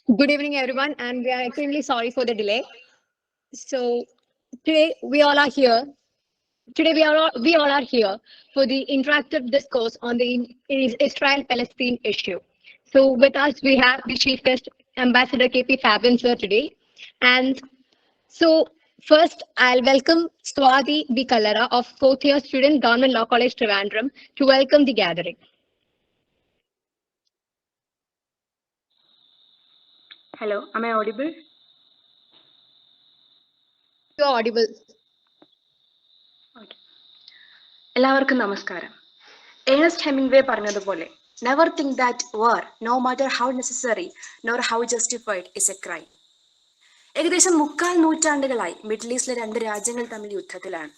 Good evening, everyone, and we are extremely sorry for the delay. So today we all are here. Today we all are here for the interactive discourse on the Israel-Palestine issue. So with us we have the chief guest, Ambassador KP Fabian sir today, and so first I'll welcome Swati B. Kallara of fourth year student, Government Law College Trivandrum, to welcome the gathering. Hello, am I audible? You're audible. Okay. എല്ലാവർക്കും നമസ്കാരം. Ernest Hemingway പറഞ്ഞതുപോലെ never think that war, no matter how necessary nor how justified, is a crime. ഏകദേശം 3/4 നൂറ്റാണ്ടുകളായി middle ഈസ്റ്റിലെ രണ്ട് രാജ്യങ്ങൾ തമ്മിൽ യുദ്ധത്തിലാണ്.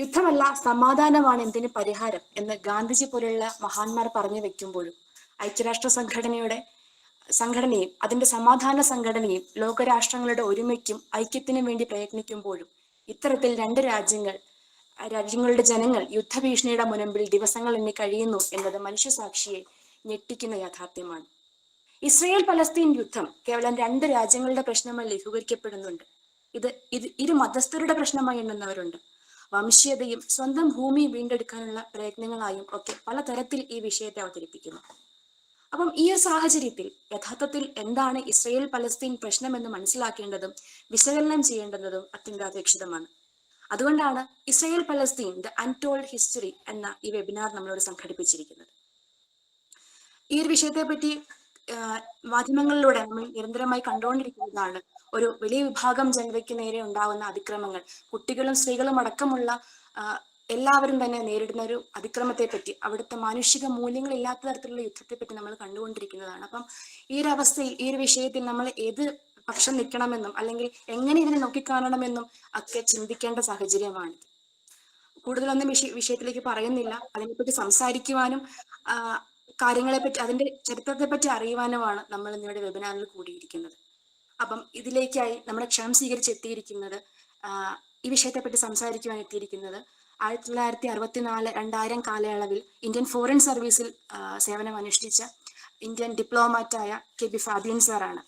യുദ്ധമല്ല, സമാധാനമാണ് എന്തിന് പരിഹാരം എന്ന് ഗാന്ധിജി പോലുള്ള മഹാന്മാർ പറഞ്ഞു വെക്കുമ്പോഴും ഐക്യരാഷ്ട്ര സംഘടനയും അതിന്റെ സമാധാന സംഘടനയും ലോകരാഷ്ട്രങ്ങളുടെ ഒരുമയ്ക്കും ഐക്യത്തിനും വേണ്ടി പ്രയത്നിക്കുമ്പോഴും ഇത്തരത്തിൽ രണ്ട് രാജ്യങ്ങളുടെ ജനങ്ങൾ യുദ്ധഭീഷണിയുടെ മുൻപിൽ ദിവസങ്ങൾ എണ്ണി കഴിയുന്നു എന്നത് മനുഷ്യസാക്ഷിയെ ഞെട്ടിക്കുന്ന യാഥാർത്ഥ്യമാണ്. ഇസ്രയേൽ പലസ്തീൻ യുദ്ധം കേവലം രണ്ട് രാജ്യങ്ങളുടെ പ്രശ്നമായി ലഘൂകരിക്കപ്പെടുന്നുണ്ട്. ഇത് ഇരു മതസ്ഥരുടെ പ്രശ്നമായി എണ്ണുന്നവരുണ്ട്. വംശീയതയും സ്വന്തം ഭൂമി വീണ്ടെടുക്കാനുള്ള പ്രയത്നങ്ങളായും ഒക്കെ പലതരത്തിൽ ഈ വിഷയത്തെ അവതരിപ്പിക്കുന്നു. അപ്പം ഈ ഒരു സാഹചര്യത്തിൽ യഥാർത്ഥത്തിൽ എന്താണ് ഇസ്രയേൽ പലസ്തീൻ പ്രശ്നം എന്ന് മനസ്സിലാക്കേണ്ടതും വിശകലനം ചെയ്യേണ്ടതും അത്യന്താപേക്ഷിതമാണ്. അതുകൊണ്ടാണ് Israel Palestine the untold history എന്ന ഈ വെബിനാർ നമ്മളോട് സംഘടിപ്പിച്ചിരിക്കുന്നത്. ഈ ഒരു വിഷയത്തെ പറ്റി മാധ്യമങ്ങളിലൂടെ നമ്മൾ നിരന്തരമായി കണ്ടുകൊണ്ടിരിക്കുന്നതാണ് ഒരു വലിയ വിഭാഗം ജനതയ്ക്ക് നേരെ ഉണ്ടാവുന്ന അതിക്രമങ്ങൾ, കുട്ടികളും സ്ത്രീകളും അടക്കമുള്ള എല്ലാവരും തന്നെ നേരിടുന്ന ഒരു അതിക്രമത്തെ പറ്റി, അവിടുത്തെ മാനുഷിക മൂല്യങ്ങളില്ലാത്ത തരത്തിലുള്ള യുദ്ധത്തെ പറ്റി നമ്മൾ കണ്ടുകൊണ്ടിരിക്കുന്നതാണ്. അപ്പം ഈ ഒരു അവസ്ഥയിൽ, ഈ ഒരു വിഷയത്തിൽ നമ്മൾ ഏത് പക്ഷം നിൽക്കണമെന്നും അല്ലെങ്കിൽ എങ്ങനെ ഇതിനെ നോക്കിക്കാണണമെന്നും ഒക്കെ ചിന്തിക്കേണ്ട സാഹചര്യമാണ്. കൂടുതലൊന്നും വിഷയത്തിലേക്ക് പറയുന്നില്ല. അതിനെപ്പറ്റി സംസാരിക്കുവാനും കാര്യങ്ങളെപ്പറ്റി, അതിന്റെ ചരിത്രത്തെ പറ്റി അറിയുവാനുമാണ് നമ്മൾ ഇന്നിവിടെ വെബിനാറിൽ കൂടിയിരിക്കുന്നത്. അപ്പം ഇതിലേക്കായി നമ്മുടെ ക്ഷണം സ്വീകരിച്ചെത്തിയിരിക്കുന്നത്, ഈ വിഷയത്തെപ്പറ്റി സംസാരിക്കുവാൻ എത്തിയിരിക്കുന്നത് 1964-2000 കാലയളവിൽ ഇന്ത്യൻ ഫോറിൻ സർവീസിൽ സേവനം അനുഷ്ഠിച്ച ഇന്ത്യൻ ഡിപ്ലോമാറ്റായ KP ഫാബിയൻ സാറാണ്.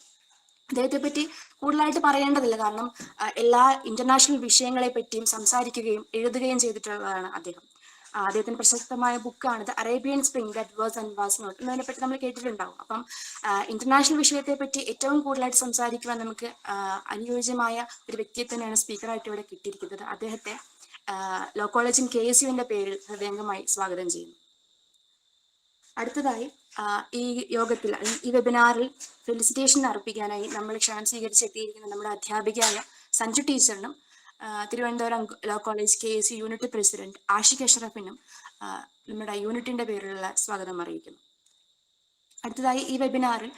അദ്ദേഹത്തെ പറ്റി കൂടുതലായിട്ട് പറയേണ്ടതില്ല, കാരണം എല്ലാ ഇന്റർനാഷണൽ വിഷയങ്ങളെ പറ്റിയും സംസാരിക്കുകയും എഴുതുകയും ചെയ്തിട്ടുള്ളതാണ് അദ്ദേഹം. അദ്ദേഹത്തിന് പ്രശസ്തമായ ബുക്കാണ് the Arabian spring that was and was not എന്നതിനെ പറ്റി നമ്മൾ കേട്ടിട്ടുണ്ടാവും. അപ്പം ഇന്റർനാഷണൽ വിഷയത്തെ പറ്റി ഏറ്റവും കൂടുതലായിട്ട് സംസാരിക്കുവാൻ നമുക്ക് അനുയോജ്യമായ ഒരു വ്യക്തിയെ തന്നെയാണ് സ്പീക്കറായിട്ട് ഇവിടെ കിട്ടിയിരിക്കുന്നത്. അദ്ദേഹത്തെ ലോ കോളേജിൻ KSUവിന്റെ പേരിൽ ഹൃദയംഗമായി സ്വാഗതം ചെയ്യുന്നു. അടുത്തതായി ഈ യോഗത്തിൽ, ഈ വെബിനാറിൽ ഫെലിസിറ്റേഷൻ അർപ്പിക്കാനായി നമ്മൾ ക്ഷണം സ്വീകരിച്ചെത്തിയിരിക്കുന്ന നമ്മുടെ അധ്യാപികയായ സഞ്ജു ടീച്ചറിനും Thiruvananthapuram law college KSU unit president Ashiq അഷ്റഫിനും നമ്മുടെ യൂണിറ്റിന്റെ പേരിലുള്ള സ്വാഗതം അറിയിക്കുന്നു. അടുത്തതായി ഈ വെബിനാറിൽ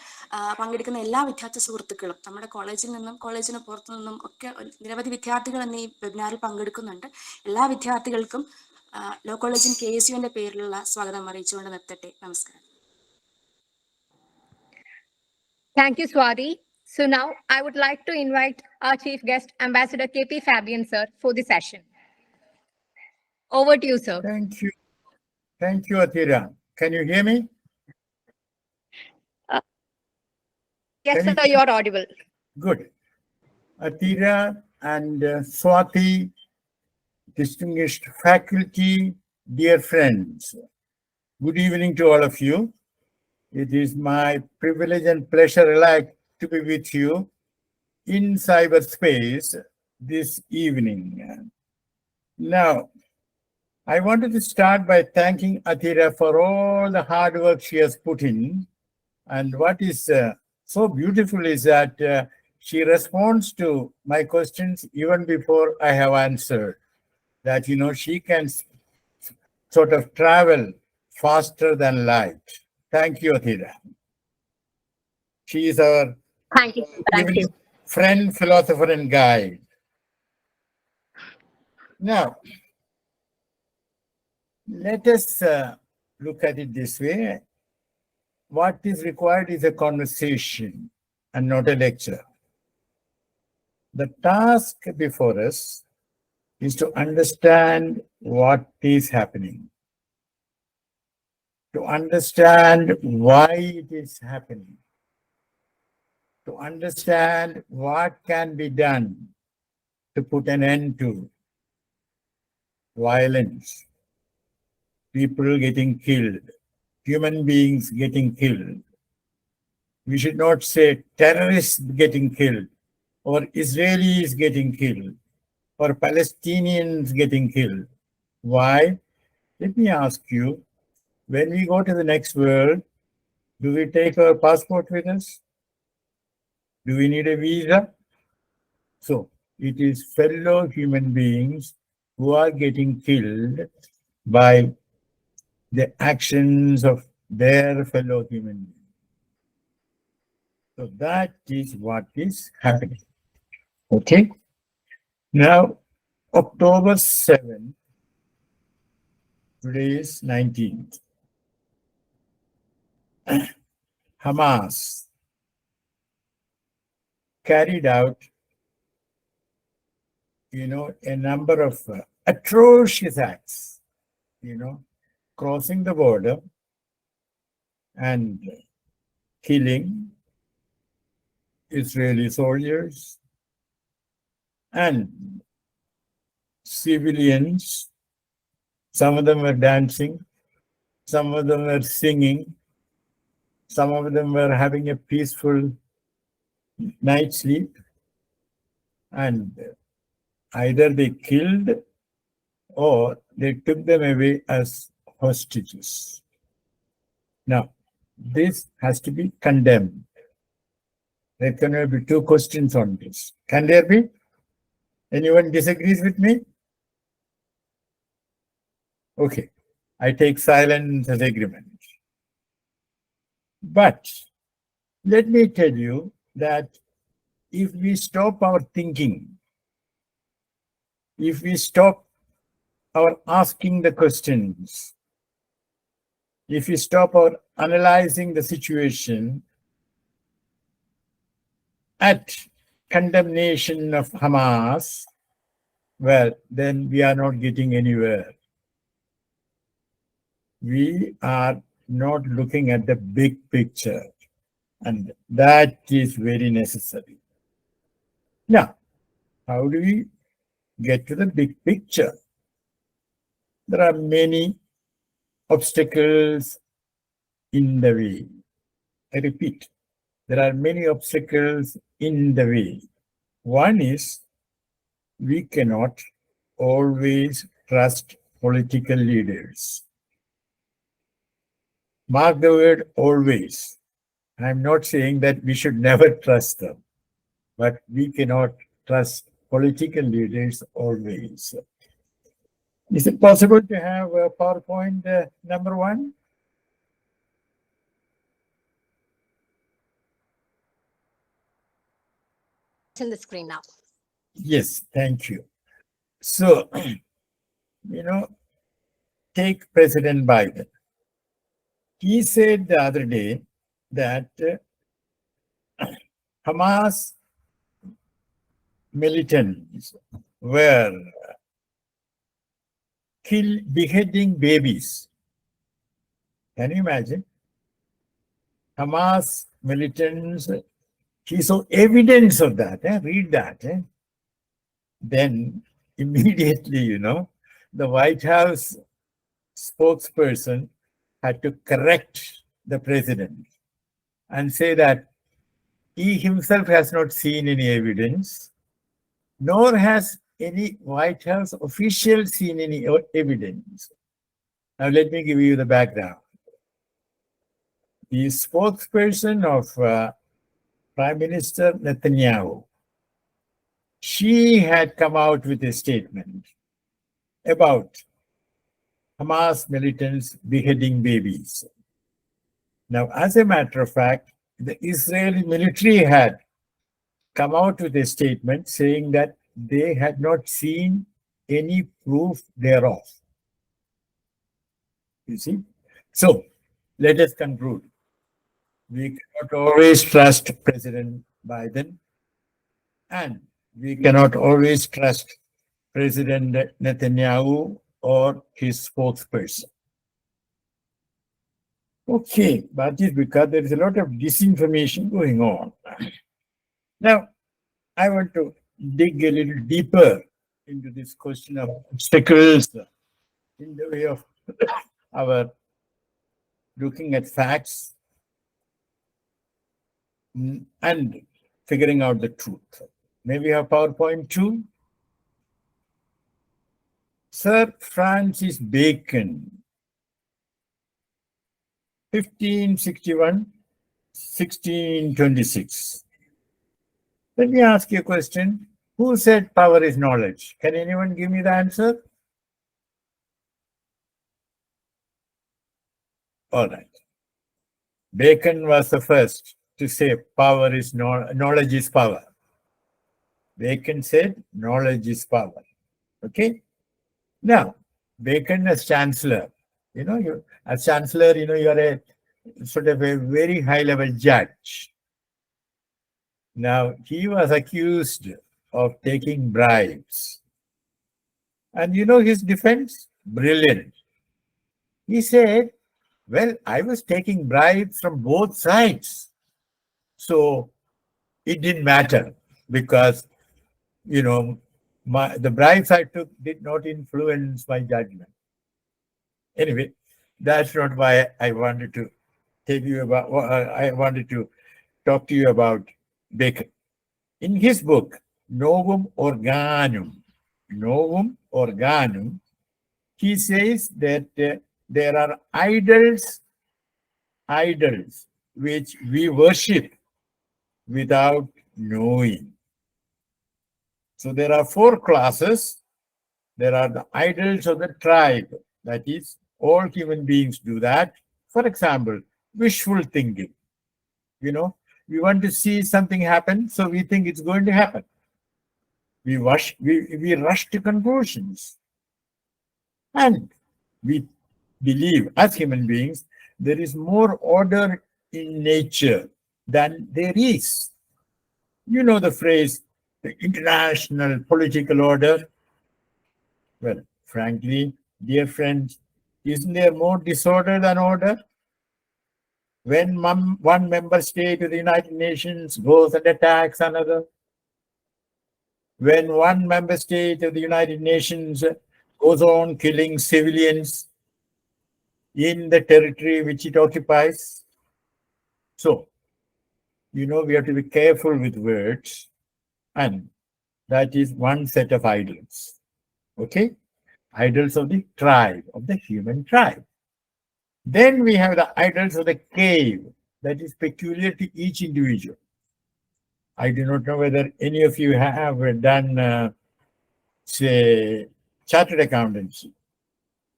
പങ്കെടുക്കുന്ന എല്ലാ വിദ്യാർത്ഥി സുഹൃത്തുക്കളും, നമ്മുടെ കോളേജിൽ നിന്നും കോളേജിന് പുറത്തു നിന്നും ഒക്കെ നിരവധി വിദ്യാർത്ഥികൾ ഇന്ന് ഈ വെബിനാറിൽ പങ്കെടുക്കുന്നുണ്ട്. എല്ലാ വിദ്യാർത്ഥികൾക്കും ലോ കോളേജിൻ KSUവിന്റെ പേരിലുള്ള സ്വാഗതം അറിയിച്ചുകൊണ്ട് നിർത്തട്ടെ. നമസ്കാരം. Thank you, Swati. So now I would like to invite our chief guest, Ambassador KP Fabian sir, for the session. Over to you, sir. Thank you, Atira. Can you hear me? Yes, sir, you're audible. Good. Atira and Swati, distinguished faculty, dear friends, good evening to all of you. It is my privilege and pleasure alike to be with you in cyberspace this evening. Now, I wanted to start by thanking Atira for all the hard work she has put in. And what is so beautiful is that she responds to my questions even before I have answered. That, she can sort of travel faster than light. Thank you, Atira. She is our Thank you. friend, philosopher, and guide. Now, let us look at it this way. What is required is a conversation and not a lecture. The task before us is to understand what is happening, to understand why it is happening, to understand what can be done to put an end to violence, people getting killed, human beings getting killed. We should not say terrorists getting killed, or Israelis getting killed, or Palestinians getting killed. Why? Let me ask you, when we go to the next world, do we take our passport with us? Do we need a visa? So it is fellow human beings who are getting killed by the actions of their fellow human beings. So that is what is happening. Okay. Now, October 7th, today is 19th. Hamas carried out, a number of atrocious acts, crossing the border and killing Israeli soldiers and civilians. Some of them were dancing, some of them were singing, some of them were having a peaceful night's sleep, and either they killed or they took them away as hostages. Now, this has to be condemned. There can be two questions on this. Can there be? Anyone disagrees with me? Okay, I take silence as agreement. But let me tell you that if we stop our thinking, if we stop our asking the questions, if we stop our analyzing the situation at condemnation of Hamas, well, then we are not getting anywhere. We are not looking at the big picture, and that is very necessary. Now, how do we get to the big picture? There are many obstacles in the way. I repeat, there are many obstacles in the way. One is we cannot always trust political leaders. Mark the word always. I'm not saying that we should never trust them, but we cannot trust political leaders always. Is it possible to have a PowerPoint number one? It's in the screen now. Yes, thank you. So, take President Biden. He said the other day that Hamas militants were beheading babies. Can you imagine? Hamas militants, he saw evidence of that. Read that. Then immediately, the White House spokesperson had to correct the president and say that he himself has not seen any evidence, nor has any White House official seen any evidence. Now, let me give you the background. The spokesperson of Prime Minister Netanyahu, she had come out with a statement about Hamas militants beheading babies. Now, as a matter of fact, the Israeli military had come out with a statement saying that they had not seen any proof thereof. You see? So, let us conclude. We cannot always trust President Biden, and we cannot always trust President Netanyahu or his spokesperson. Okay, that is because there is a lot of disinformation going on. Now, I want to dig a little deeper into this question of obstacles in the way of our looking at facts and figuring out the truth. Maybe we have PowerPoint too. Sir Francis Bacon, 1561, 1626. Let me ask you a question. Who said power is knowledge? Can anyone give me the answer? All right. Bacon was the first to say power is knowledge is power. Bacon said knowledge is power. Okay. Now, Bacon as chancellor, as chancellor, you're a sort of a very high level judge. Now, he was accused of taking bribes. And his defense? Brilliant. He said, well, I was taking bribes from both sides. So it didn't matter because, the bribes I took did not influence my judgment. Anyway, that's not why I wanted to tell you about, I wanted to talk to you about Bacon. In his book, Novum Organum, he says that there are idols which we worship without knowing. So there are 4 classes. There are the idols of the tribe. That is, all human beings do that. For example, wishful thinking. We want to see something happen, so we think it's going to happen. We rush to conclusions. And we believe, as human beings, there is more order in nature than there is. You know the phrase, the international political order. Well, frankly, dear friends, isn't there more disorder than order? When one member state of the United Nations goes and attacks another, when one member state of the United Nations goes on killing civilians in the territory which it occupies. So, we have to be careful with words, and that is one set of idols. Okay? Idols of the tribe, of the human tribe. Then we have the idols of the cave, that is peculiar to each individual. I do not know whether any of you have done, say, chartered accountancy.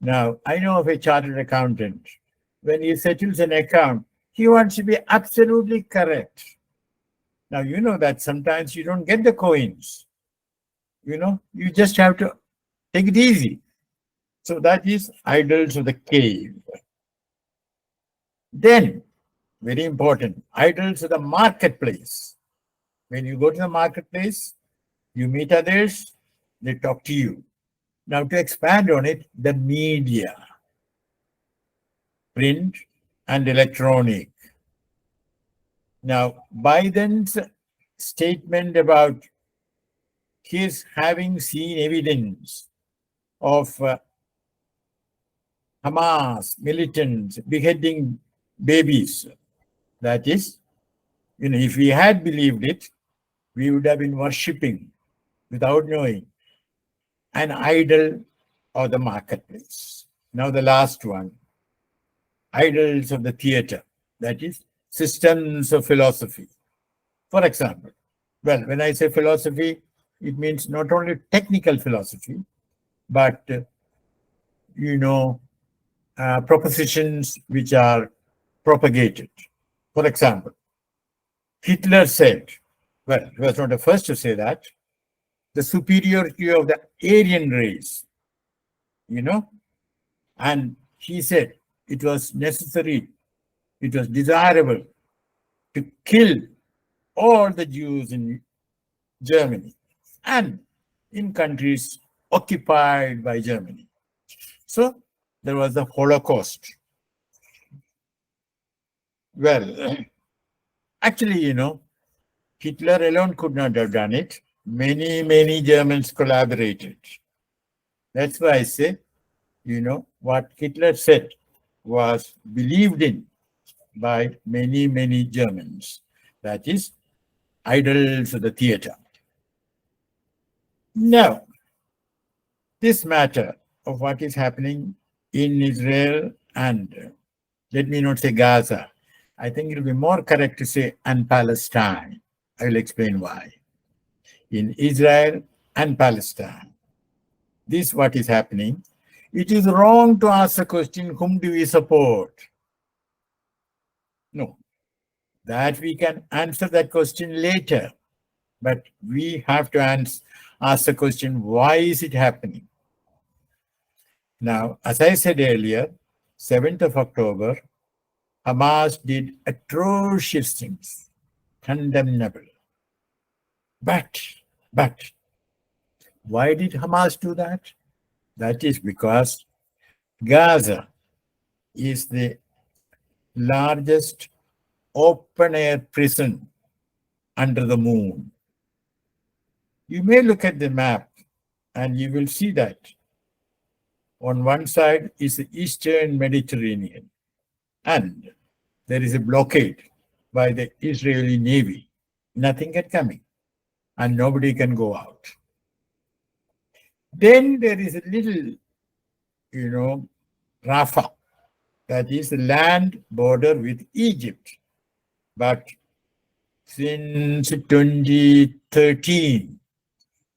Now, I know of a chartered accountant. When he settles an account, he wants to be absolutely correct. Now, you know that sometimes you don't get the coins. You just have to take it easy. So that is idols of the cave. Then, very important, idols of the marketplace. When you go to the marketplace, you meet others, they talk to you. Now, to expand on it, the media, print and electronic. Now, Biden's statement about his having seen evidence of Hamas militants beheading babies, that is, if we had believed it, we would have been worshipping without knowing an idol of the marketplace. Now the last one, idols of the theater, that is, systems of philosophy. For example, well, when I say philosophy, it means not only technical philosophy, but, propositions which are propagated. For example, Hitler said, well, he was not the first to say that, the superiority of the Aryan race, and he said it was necessary, it was desirable to kill all the Jews in Germany and in countries occupied by Germany. So there was the Holocaust. Well, actually, Hitler alone could not have done it. Many Germans collaborated. That's why I say, what Hitler said was believed in by many Germans. That is, idols of the theater. Now, this matter of what is happening in Israel and, let me not say Gaza, I think it will be more correct to say and Palestine. I will explain why. In Israel and Palestine, this what is happening. It is wrong to ask the question, whom do we support? No, that we can answer that question later, but we have to ask the question, why is it happening? Now, as I said earlier, 7th of October, Hamas did atrocious things, condemnable. But, why did Hamas do that? That is because Gaza is the largest open-air prison under the moon. You may look at the map and you will see that on one side is the Eastern Mediterranean, and there is a blockade by the Israeli Navy. Nothing can come in, and nobody can go out. Then there is a little, Rafah, that is the land border with Egypt. But since 2013,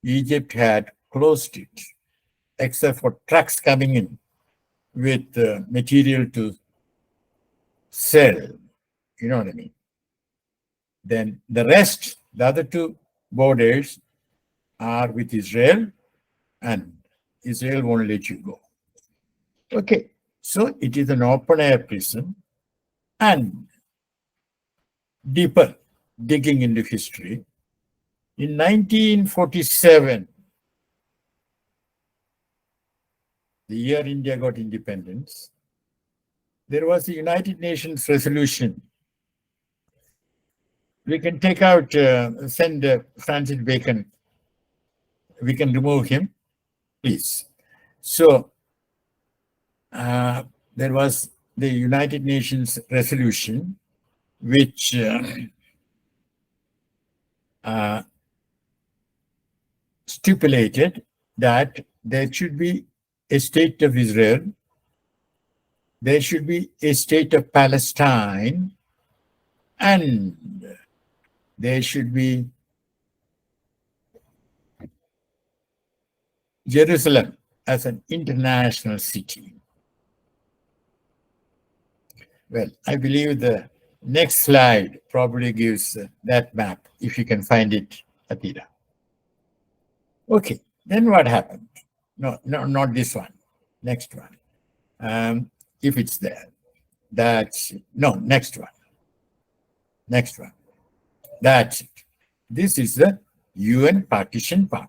Egypt had closed it, except for trucks coming in with material to sell. You know what I mean? Then the rest, the other two borders are with Israel, and Israel won't let you go. Okay, so it is an open-air prison, and deeper digging into history, in 1947, the year India got independence, there was a United Nations resolution. We can take out, send Francis Bacon. We can remove him, please. So there was the United Nations resolution which stipulated that there should be a state of Israel, there should be a state of Palestine, and there should be Jerusalem as an international city. Well, I believe the next slide probably gives that map, if you can find it, Atira. Okay, then what happened? No, not this one. Next one. If it's there. Next one. Next one. That's it. This is the UN partition plan.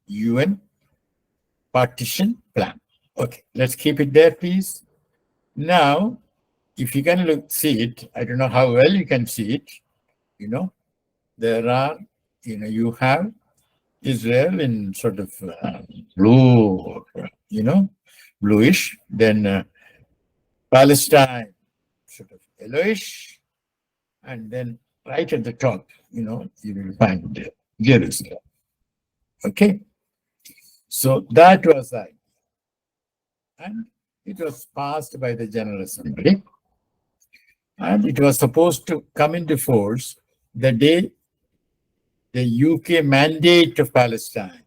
UN partition plan. Okay, let's keep it there, please. Now, if you can see it, I don't know how well you can see it, there are, you have Israel in sort of blue, bluish, then Palestine, sort of yellowish, and then right at the top, you will find Jerusalem. Okay? So that was that. And it was passed by the General Assembly. And it was supposed to come into force the day the UK mandate of Palestine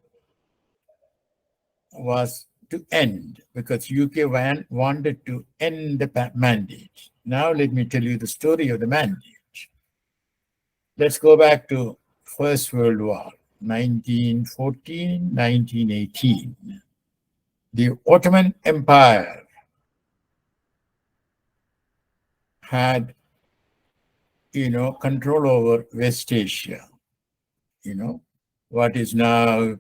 was to end, because UK wanted to end the mandate. Now let me tell you the story of the mandate. Let's go back to First World War, 1914, 1918. The Ottoman Empire had, control over West Asia, what is now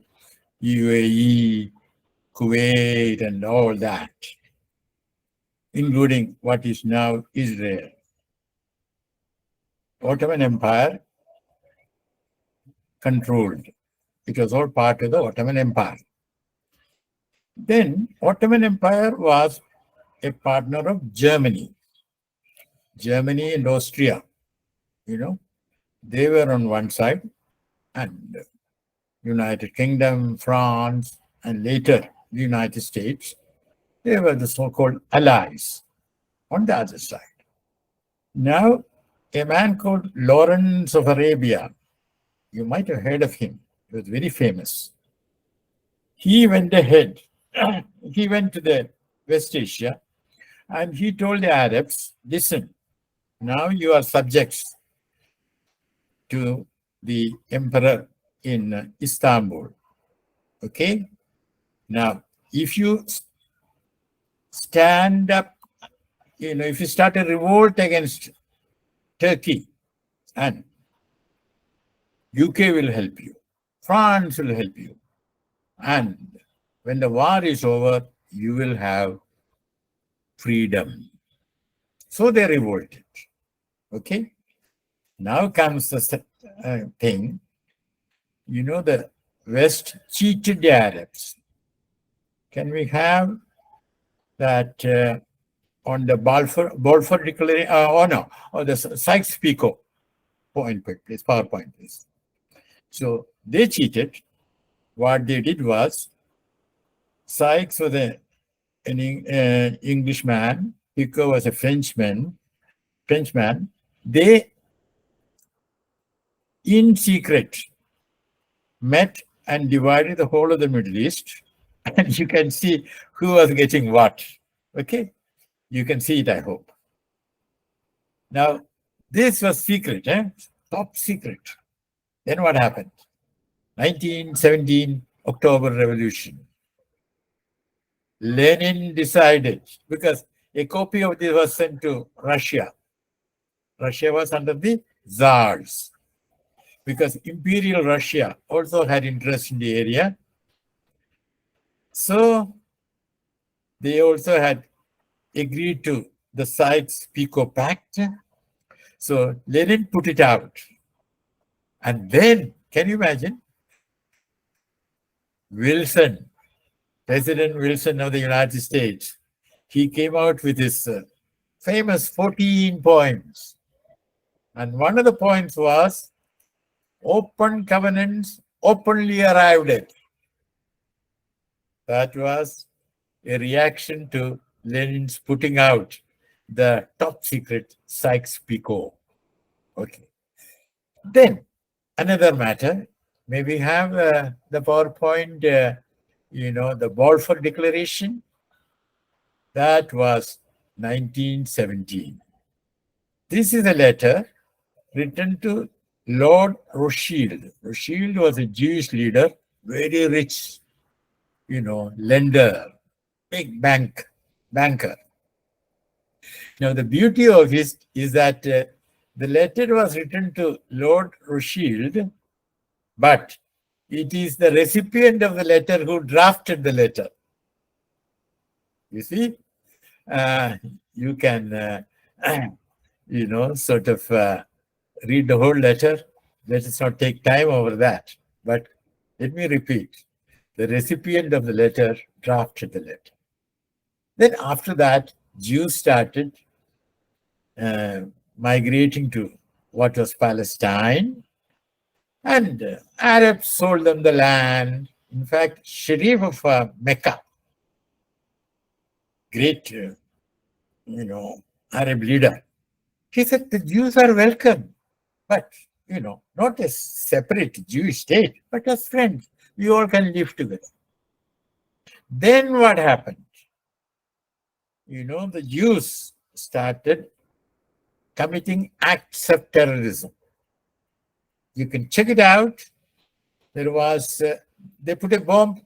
UAE, Kuwait, and all that, including what is now Israel. Ottoman Empire controlled. It was all part of the Ottoman Empire. Then Ottoman Empire was a partner of Germany. Germany and Austria, they were on one side, and United Kingdom, France, and later the United States, they were the so-called allies on the other side. Now, a man called Lawrence of Arabia, you might have heard of him, he was very famous. He went ahead, he went to the West Asia, and he told the Arabs, listen, now you are subjects to the emperor in Istanbul. Okay? Now, if you stand up, if you start a revolt against Turkey, and UK will help you, France will help you, and when the war is over, you will have freedom. So they revolted. Okay? Now comes the thing, the West cheated the Arabs. Can we have that on the Balfour Declaration? The Sykes-Picot PowerPoint, please. So they cheated. What they did was, Sykes was an Englishman, Picot was a Frenchman. They, in secret, met and divided the whole of the Middle East, and you can see who was getting what. Okay? You can see it, I hope. Now, this was secret, top secret. Then what happened? 1917 October Revolution. Lenin decided, because a copy of this was sent to Russia. Russia was under the Tsars, because Imperial Russia also had interest in the area. So they also had agreed to the Sykes-Picot Pact. So Lenin put it out. And then, can you imagine? Wilson, President Wilson of the United States, he came out with his famous 14 points. And one of the points was, open covenants openly arrived at. That was a reaction to Lenin's putting out the top secret Sykes-Picot. Okay. Then, another matter, may we have the PowerPoint, the Balfour Declaration? That was 1917. This is a letter written to Lord Rothschild. Rothschild was a Jewish leader, very rich, lender, big banker. Now, the beauty of it is that the letter was written to Lord Rothschild, but it is the recipient of the letter who drafted the letter. You see, you can, sort of read the whole letter. Let us not take time over that. But let me repeat. The recipient of the letter drafted the letter. Then after that, Jews started migrating to what was Palestine, and Arabs sold them the land. In fact, Sharif of Mecca, great, Arab leader, he said the Jews are welcome, but, not as separate Jewish state, but as friends. We all can live together. Then what happened? The Jews started committing acts of terrorism. You can check it out. There was, they put a bomb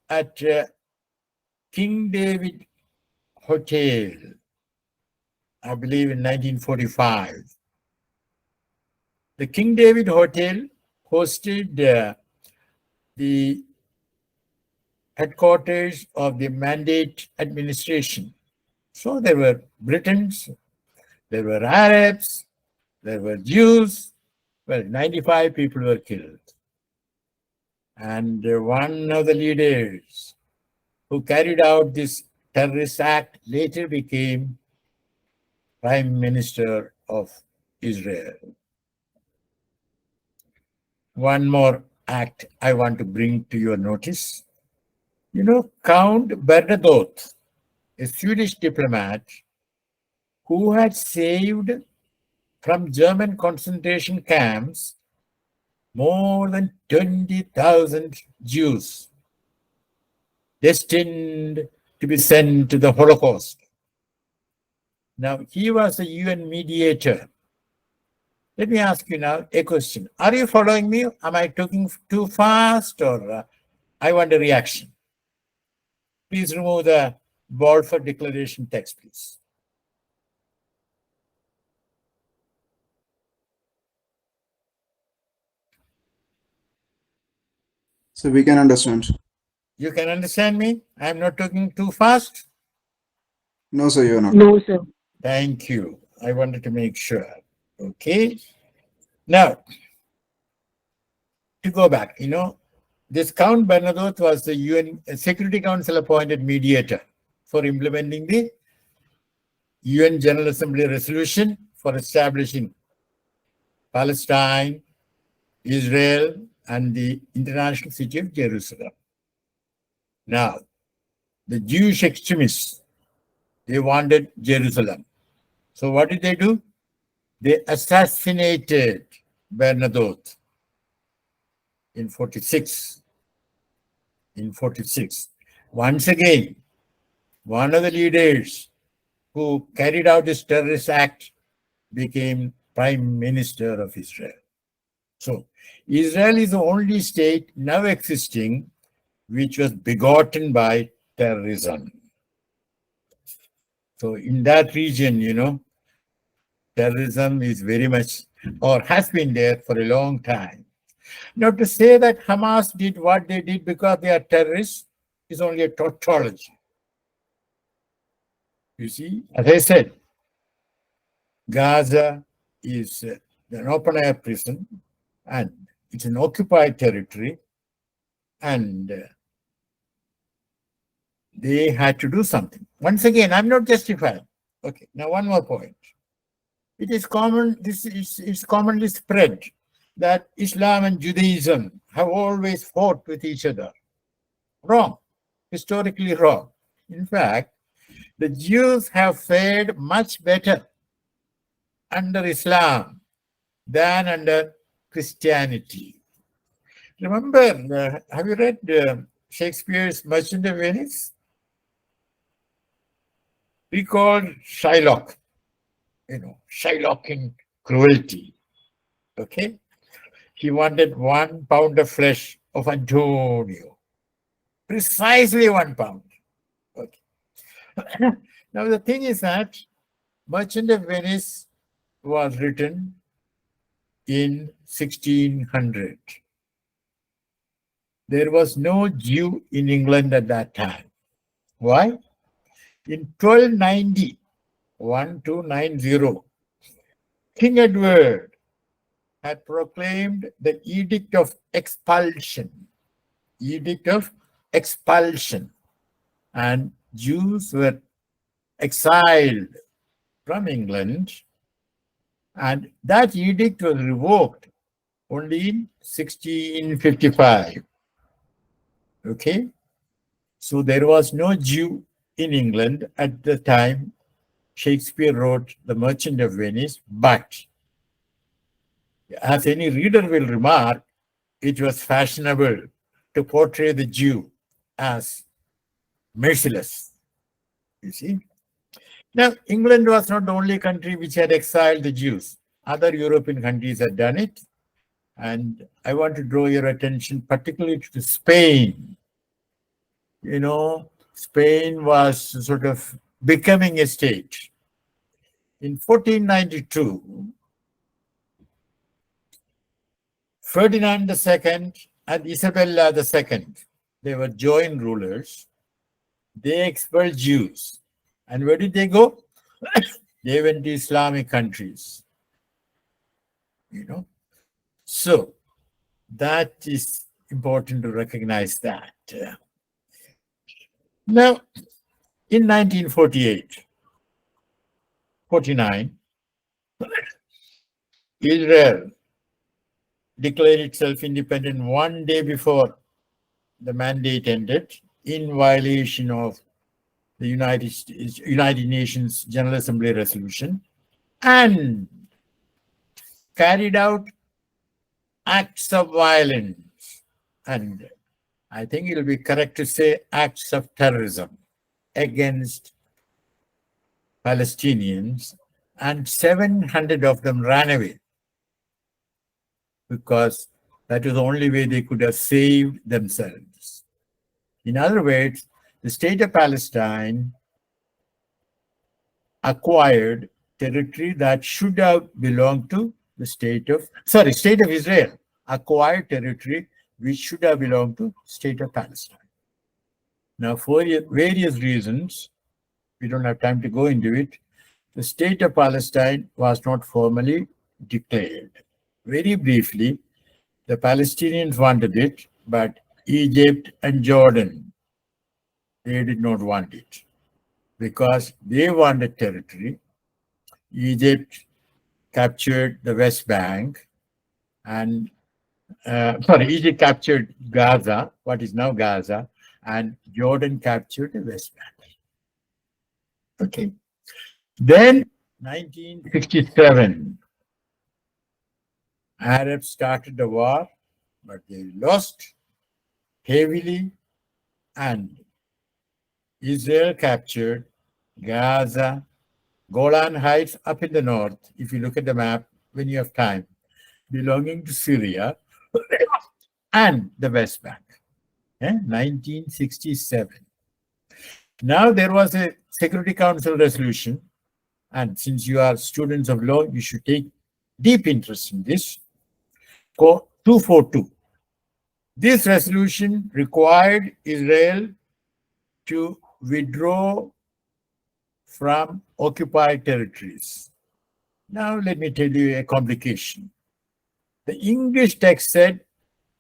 at King David Hotel, I believe in 1945. The King David Hotel hosted the headquarters of the Mandate administration. So there were Britons, there were Arabs, there were Jews, Well, 95 people were killed. And one of the leaders who carried out this terrorist act later became Prime Minister of Israel. One more act I want to bring to your notice. You know, Count Bernadotte, a Swedish diplomat who had saved from German concentration camps more than 20,000 Jews destined to be sent to the Holocaust. Now, he was a UN mediator. Let me ask you now a question. Are you following me? Am I talking too fast, or I want a reaction? Please remove the Balfour Declaration text, please. So we can understand. You can understand me? I am not talking too fast? No, sir, you're not. No, sir. Thank you. I wanted to make sure. Okay. Now, to go back, you know, this Count Bernadotte was the UN Security Council appointed mediator for implementing the UN General Assembly resolution for establishing Palestine, Israel, and the international city of Jerusalem. Now, the Jewish extremists, they wanted Jerusalem. So what did they do? They assassinated Bernadotte in 46. In 46. Once again, one of the leaders who carried out this terrorist act became Prime Minister of Israel. So Israel is the only state now existing which was begotten by terrorism. So in that region, you know, terrorism is very much, or has been there for a long time. Now, to say that Hamas did what they did because they are terrorists is only a tautology. You see, as I said, Gaza is an open-air prison, and it's an occupied territory, and they had to do something. Once again, I'm not justifying. Okay, now one more point. It is common, this is commonly spread that Islam and Judaism have always fought with each other. Wrong, historically wrong. In fact, the Jews have fared much better under Islam than under Christianity. Remember, have you read Shakespeare's Merchant of Venice? Recall Shylock, you know, Shylocking cruelty. Okay? He wanted 1 pound of flesh of Antonio. Precisely 1 pound. Okay. Now the thing is that Merchant of Venice was written in 1600. There was no Jew in England at that time. Why? In 1290, 1290, King Edward had proclaimed the Edict of Expulsion. Edict of Expulsion. And Jews were exiled from England, and that edict was revoked only in 1655. Okay? So there was no Jew in England at the time Shakespeare wrote The Merchant of Venice, but as any reader will remark, it was fashionable to portray the Jew as merciless. You see? Now, England was not the only country which had exiled the Jews. Other European countries had done it. And I want to draw your attention particularly to Spain. You know, Spain was sort of becoming a state. In 1492, Ferdinand II and Isabella II, they were joint rulers. They expelled Jews. And where did they go? They went to Islamic countries. You know, So that is important to recognize that. Now, in 1948, 49, Israel declared itself independent one day before the mandate ended, in violation of the United Nations General Assembly resolution, and carried out acts of violence, and I think it will be correct to say acts of terrorism against Palestinians, and 700 of them ran away because that was the only way they could have saved themselves. In other words, the state of Palestine acquired territory that should have belonged to the state of Israel acquired territory which should have belonged to state of Palestine. Now, for various reasons, we don't have time to go into it, the state of Palestine was not formally declared. Very briefly, the Palestinians wanted it, but Egypt and Jordan, they did not want it because they wanted territory. Egypt captured the West Bank and Egypt captured Gaza, what is now Gaza, and Jordan captured the West Bank. Okay. Then 1967, Arabs started the war, but they lost heavily, and Israel captured Gaza, Golan Heights up in the north, if you look at the map when you have time, belonging to Syria, and the West Bank. 1967. Now there was a Security Council resolution, and since you are students of law, you should take deep interest in this. 242. This resolution required Israel to withdraw from occupied territories. Now let me tell you a complication. The English text said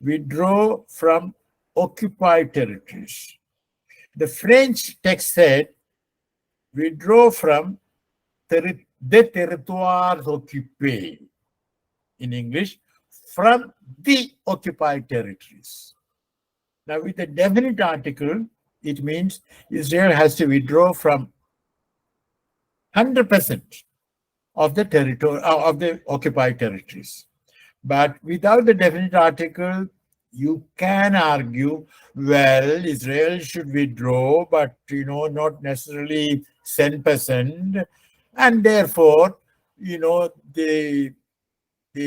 withdraw from occupied territories. The French text said withdraw from des territoires occupés. In English, from the occupied territories. Now, with a definite article, it means Israel has to withdraw from 100% of the territory of the occupied territories. But without the definite article, you can argue, well, Israel should withdraw, but not necessarily 10%, and therefore, the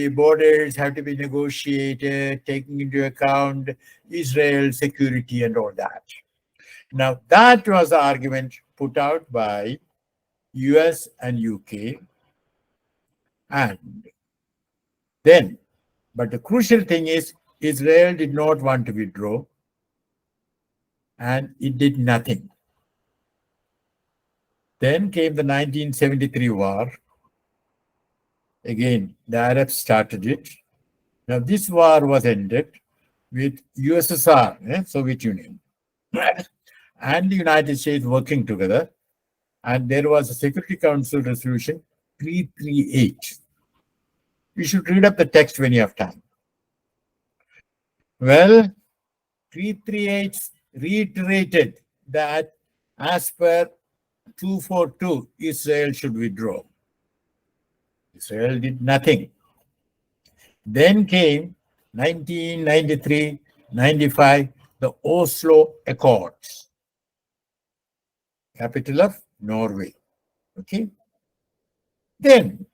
borders have to be negotiated, taking into account Israel's security and all that. Now, that was the argument put out by US and UK. And then, but the crucial thing is, Israel did not want to withdraw, and it did nothing. Then came the 1973 war. Again, the Arabs started it. Now, this war was ended with USSR, Soviet Union, and the United States working together. And there was a Security Council resolution 338. You should read up the text when you have time. Well, 338 reiterated that as per 242, Israel should withdraw. Israel did nothing. Then came 1993, 95, the Oslo Accords, capital of Norway. Okay. Then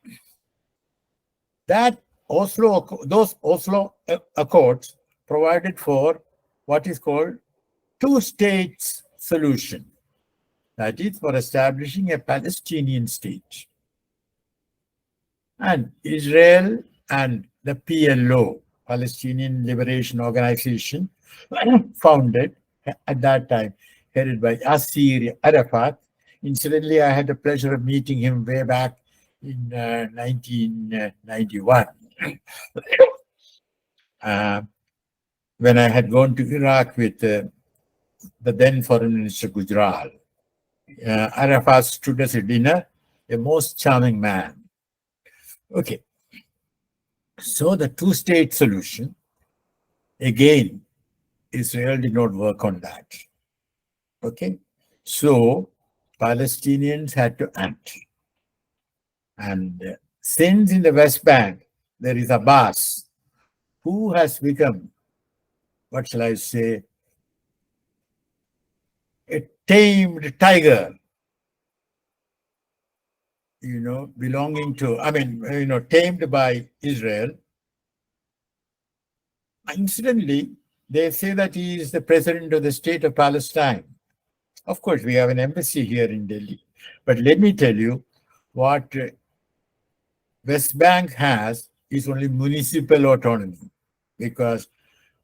those Oslo Accords provided for what is called two states solution. That is for establishing a Palestinian state. And Israel and the PLO, Palestinian Liberation Organization, founded at that time, headed by Yasser Arafat. Incidentally, I had the pleasure of meeting him way back in 1991. when I had gone to Iraq with the then Foreign Minister Gujral. Arafat stood as a dinner, a most charming man. Okay. So the two-state solution, again, Israel did not work on that. Okay. So Palestinians had to act. And since in the West Bank, there is Abbas, who has become, what shall I say, a tamed tiger, belonging to, tamed by Israel. Incidentally, they say that he is the president of the state of Palestine. Of course, we have an embassy here in Delhi. But let me tell you, what West Bank has is only municipal autonomy, because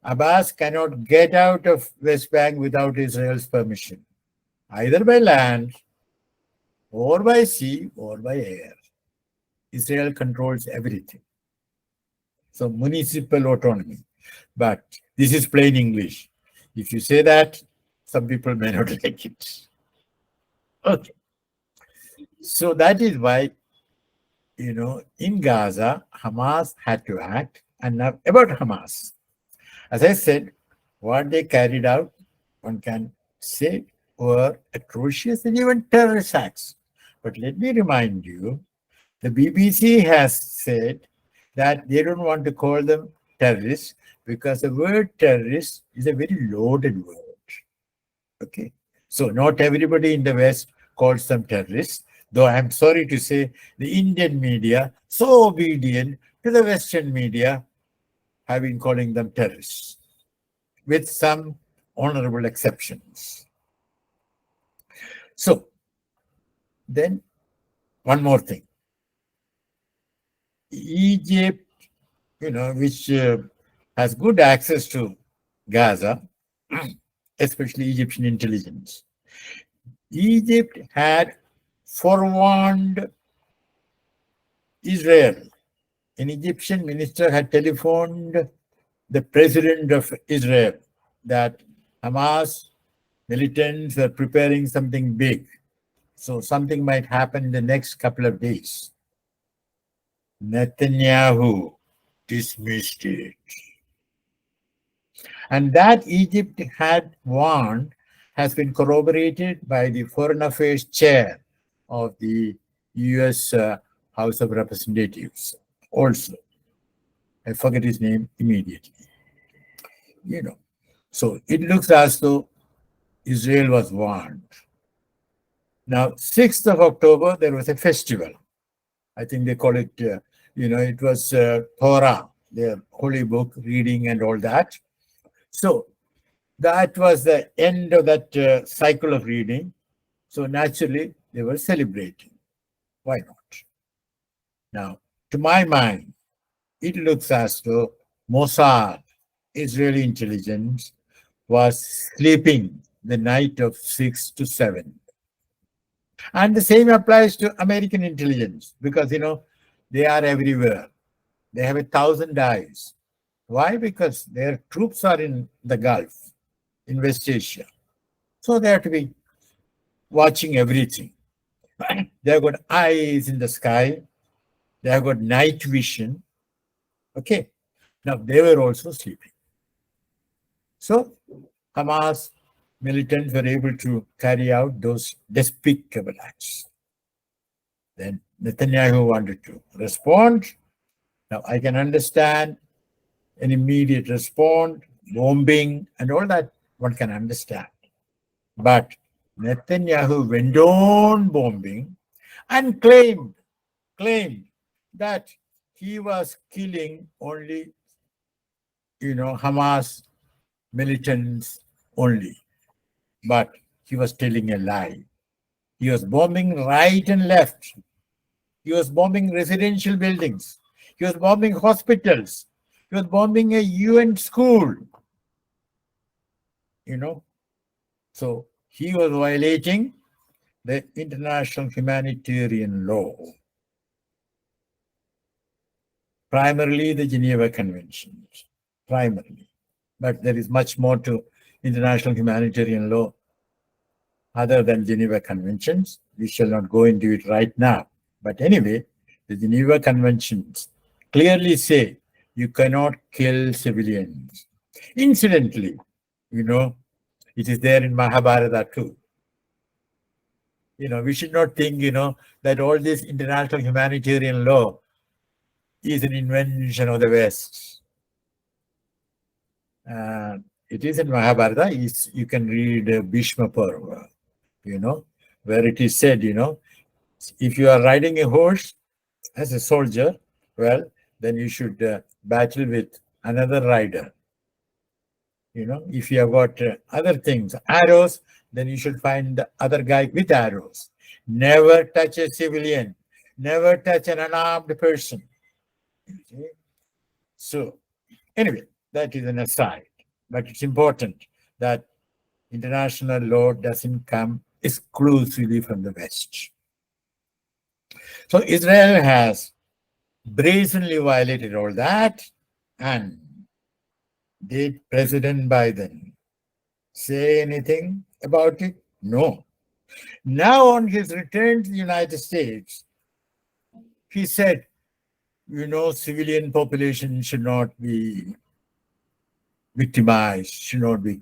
Abbas cannot get out of West Bank without Israel's permission, either by land or by sea or by air. Israel controls everything. So municipal autonomy. But this is plain English. If you say that, some people may not like it. Okay. So that is why, in Gaza, Hamas had to act. And now about Hamas. As I said, what they carried out, one can say, were atrocious and even terrorist acts. But let me remind you, the BBC has said that they don't want to call them terrorists because the word terrorist is a very loaded word. Okay. So not everybody in the West calls them terrorists, though I'm sorry to say the Indian media, so obedient to the Western media, have been calling them terrorists, with some honorable exceptions. So then one more thing. Egypt, which has good access to Gaza, especially Egyptian intelligence. Egypt had forewarned Israel. An Egyptian minister had telephoned the president of Israel that Hamas militants are preparing something big. So something might happen in the next couple of days. Netanyahu dismissed it. And that Egypt had warned has been corroborated by the Foreign Affairs Chair of the US House of Representatives also. I forget his name immediately. So it looks as though Israel was warned. Now, 6th of October, there was a festival. I think they call it, it was Torah, their holy book, reading and all that. So that was the end of that cycle of reading. So naturally, they were celebrating. Why not? Now, to my mind, it looks as though Mossad, Israeli intelligence, was sleeping the night of 6 to 7. And the same applies to American intelligence because, they are everywhere. They have 1,000 eyes. Why? Because their troops are in the Gulf, in West Asia. So they have to be watching everything. They have got eyes in the sky. They have got night vision. Okay. Now, they were also sleeping. So, Hamas militants were able to carry out those despicable acts. Then Netanyahu wanted to respond. Now, I can understand an immediate response, bombing, and all that one can understand. But Netanyahu went on bombing and claimed that he was killing only, Hamas militants only. But he was telling a lie. He was bombing right and left. He was bombing residential buildings. He was bombing hospitals. He was bombing a UN school. So he was violating the international humanitarian law, primarily the Geneva Conventions. primarily. But there is much more to international humanitarian law other than Geneva Conventions. We shall not go into it right now. But anyway, the Geneva Conventions clearly say you cannot kill civilians. Incidentally, it is there in Mahabharata too. We should not think, that all this international humanitarian law is an invention of the West. It is in Mahabharata. You can read Bhishma Parva, where it is said, if you are riding a horse as a soldier, well, then you should battle with another rider. If you have got other things, arrows, then you should find the other guy with arrows. Never touch a civilian. Never touch an unarmed person. Okay? So, anyway, that is an aside. But it's important that international law doesn't come exclusively from the West. So Israel has brazenly violated all that. And did President Biden say anything about it? No. Now, on his return to the United States, he said, civilian population should not be victimized, should not be,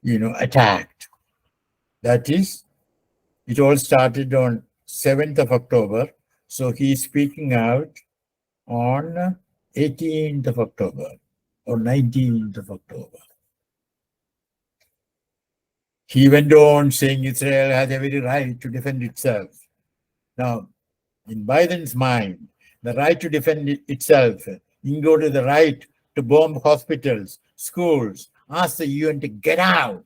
attacked. That is, it all started on 7th of October. So he's speaking out on 18th of October or 19th of October. He went on saying Israel has every right to defend itself. Now, in Biden's mind, the right to defend itself included the right to bomb hospitals, schools, ask the UN to get out,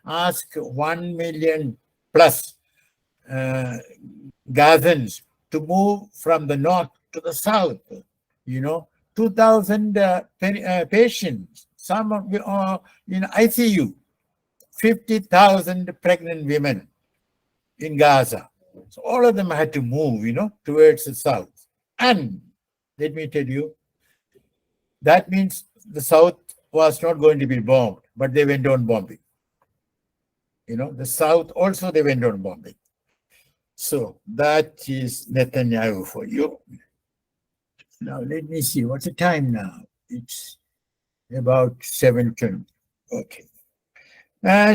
ask 1 million plus Gazans to move from the north to the south. 2,000 patients, some in ICU, 50,000 pregnant women in Gaza. So all of them had to move, towards the south. And let me tell you, that means the south was not going to be bombed, but they went on bombing. The south also, they went on bombing. So that is Netanyahu for you. Now, let me see. What's the time now? It's about 7:20. Okay.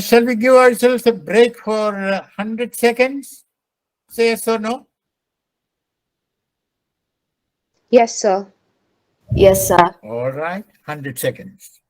Shall we give ourselves a break for 100 seconds? Say yes or no? Yes, sir. Yes, sir. All right, 100 seconds.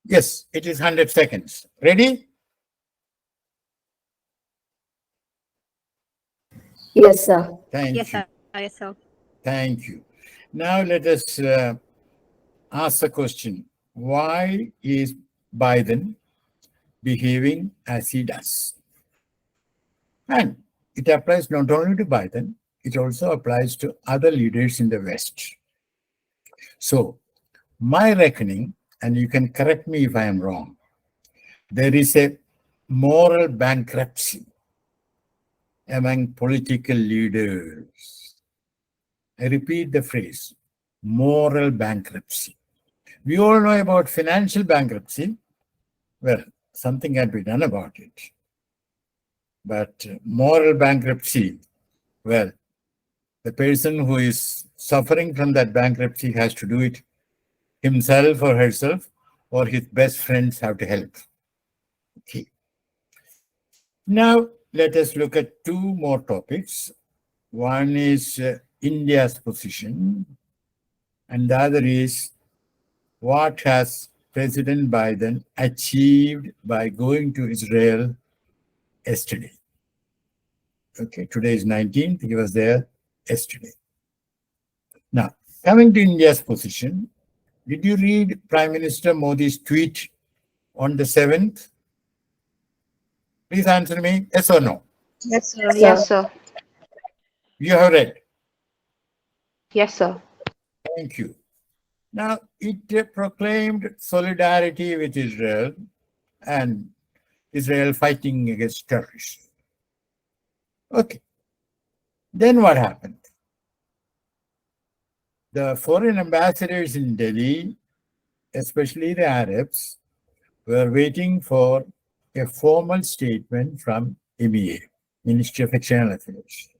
Yes, it is 100 seconds. Ready? Yes, sir. Thank Yes, you. sir. Yes, sir. Thank you. Now let us ask the question, why is Biden behaving as he does? And it applies not only to Biden, it also applies to other leaders in the West. So, my reckoning, and you can correct me if I am wrong, there is a moral bankruptcy among political leaders. I repeat the phrase, moral bankruptcy. We all know about financial bankruptcy. Well, something had to be done about it. But moral bankruptcy, well, the person who is suffering from that bankruptcy has to do it himself or herself, or his best friends have to help. Okay. Now, let us look at two more topics. One is India's position, and the other is what has President Biden achieved by going to Israel yesterday. Okay, today is 19th, he was there yesterday. Now, coming to India's position, did you read Prime Minister Modi's tweet on the 7th? Please answer me, yes or no? Yes, sir. Yes, sir. You have read. Yes, sir. Thank you. Now, it proclaimed solidarity with Israel and Israel fighting against terrorists. Okay. Then what happened? The foreign ambassadors in Delhi, especially the Arabs, were waiting for a formal statement from MEA, Ministry of External Affairs.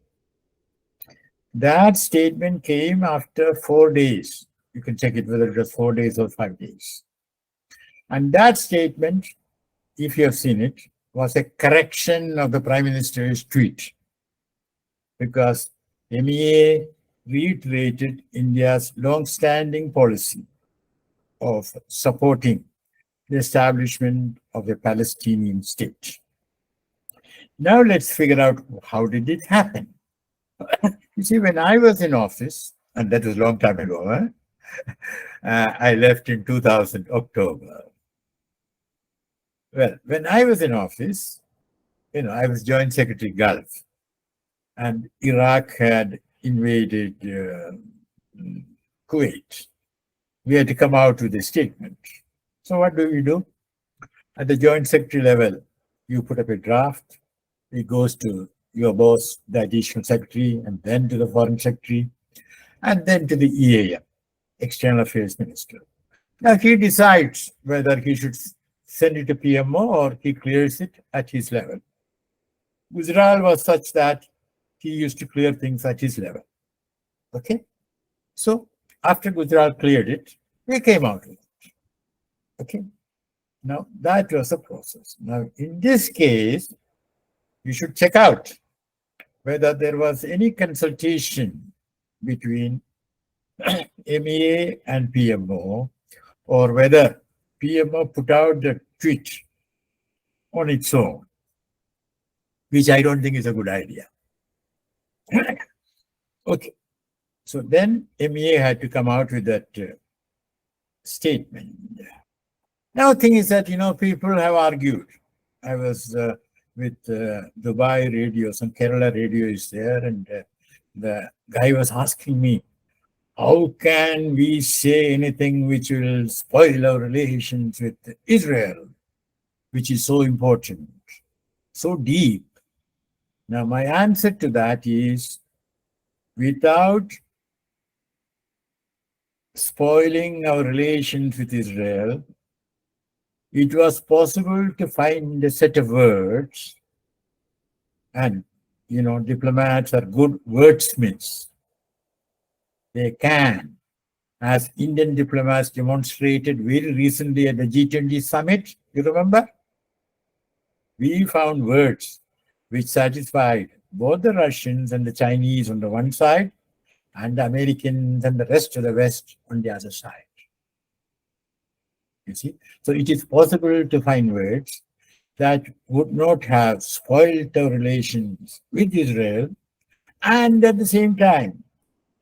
That statement came after 4 days. You can check it whether it was 4 days or 5 days. And that statement, if you have seen it, was a correction of the Prime Minister's tweet, because MEA reiterated India's long-standing policy of supporting the establishment of a Palestinian state. Now let's figure out, how did it happen? You see, when I was in office, and that was a long time ago, I left in 2000, October. Well, when I was in office, I was Joint Secretary Gulf, and Iraq had invaded Kuwait. We had to come out with a statement. So what do? At the Joint Secretary level, you put up a draft, it goes to your boss, the Additional Secretary, and then to the Foreign Secretary, and then to the EAM, External Affairs Minister. Now he decides whether he should send it to PMO or he clears it at his level. Gujral was such that he used to clear things at his level. Okay? So after Gujral cleared it, we came out with it. Okay? Now that was a process. Now in this case, you should check out whether there was any consultation between MEA and PMO, or whether PMO put out the tweet on its own, which I don't think is a good idea. Okay. So then MEA had to come out with that statement. Now, the thing is that, people have argued. I was with Dubai radio, some Kerala radio is there, and the guy was asking me, how can we say anything which will spoil our relations with Israel, which is so important, so deep? Now, my answer to that is, without spoiling our relations with Israel, it was possible to find a set of words, and, diplomats are good wordsmiths. They can, as Indian diplomats demonstrated very recently at the G20 summit, you remember? We found words which satisfied both the Russians and the Chinese on the one side, and the Americans and the rest of the West on the other side. You see? So it is possible to find words that would not have spoiled our relations with Israel, and at the same time,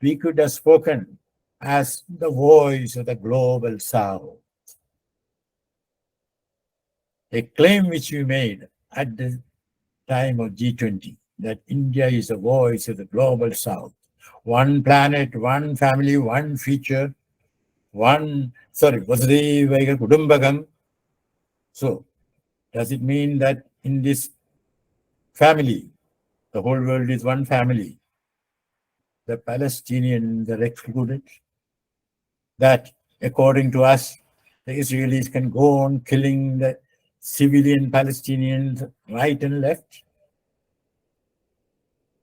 we could have spoken as the voice of the global South. A claim which we made at the time of G20. that India is the voice of the global South. One planet, one family, one future, Vasudhaiva Kudumbakam. So, does it mean that in this family, the whole world is one family? The Palestinians are excluded? That, according to us, the Israelis can go on killing the civilian Palestinians right and left?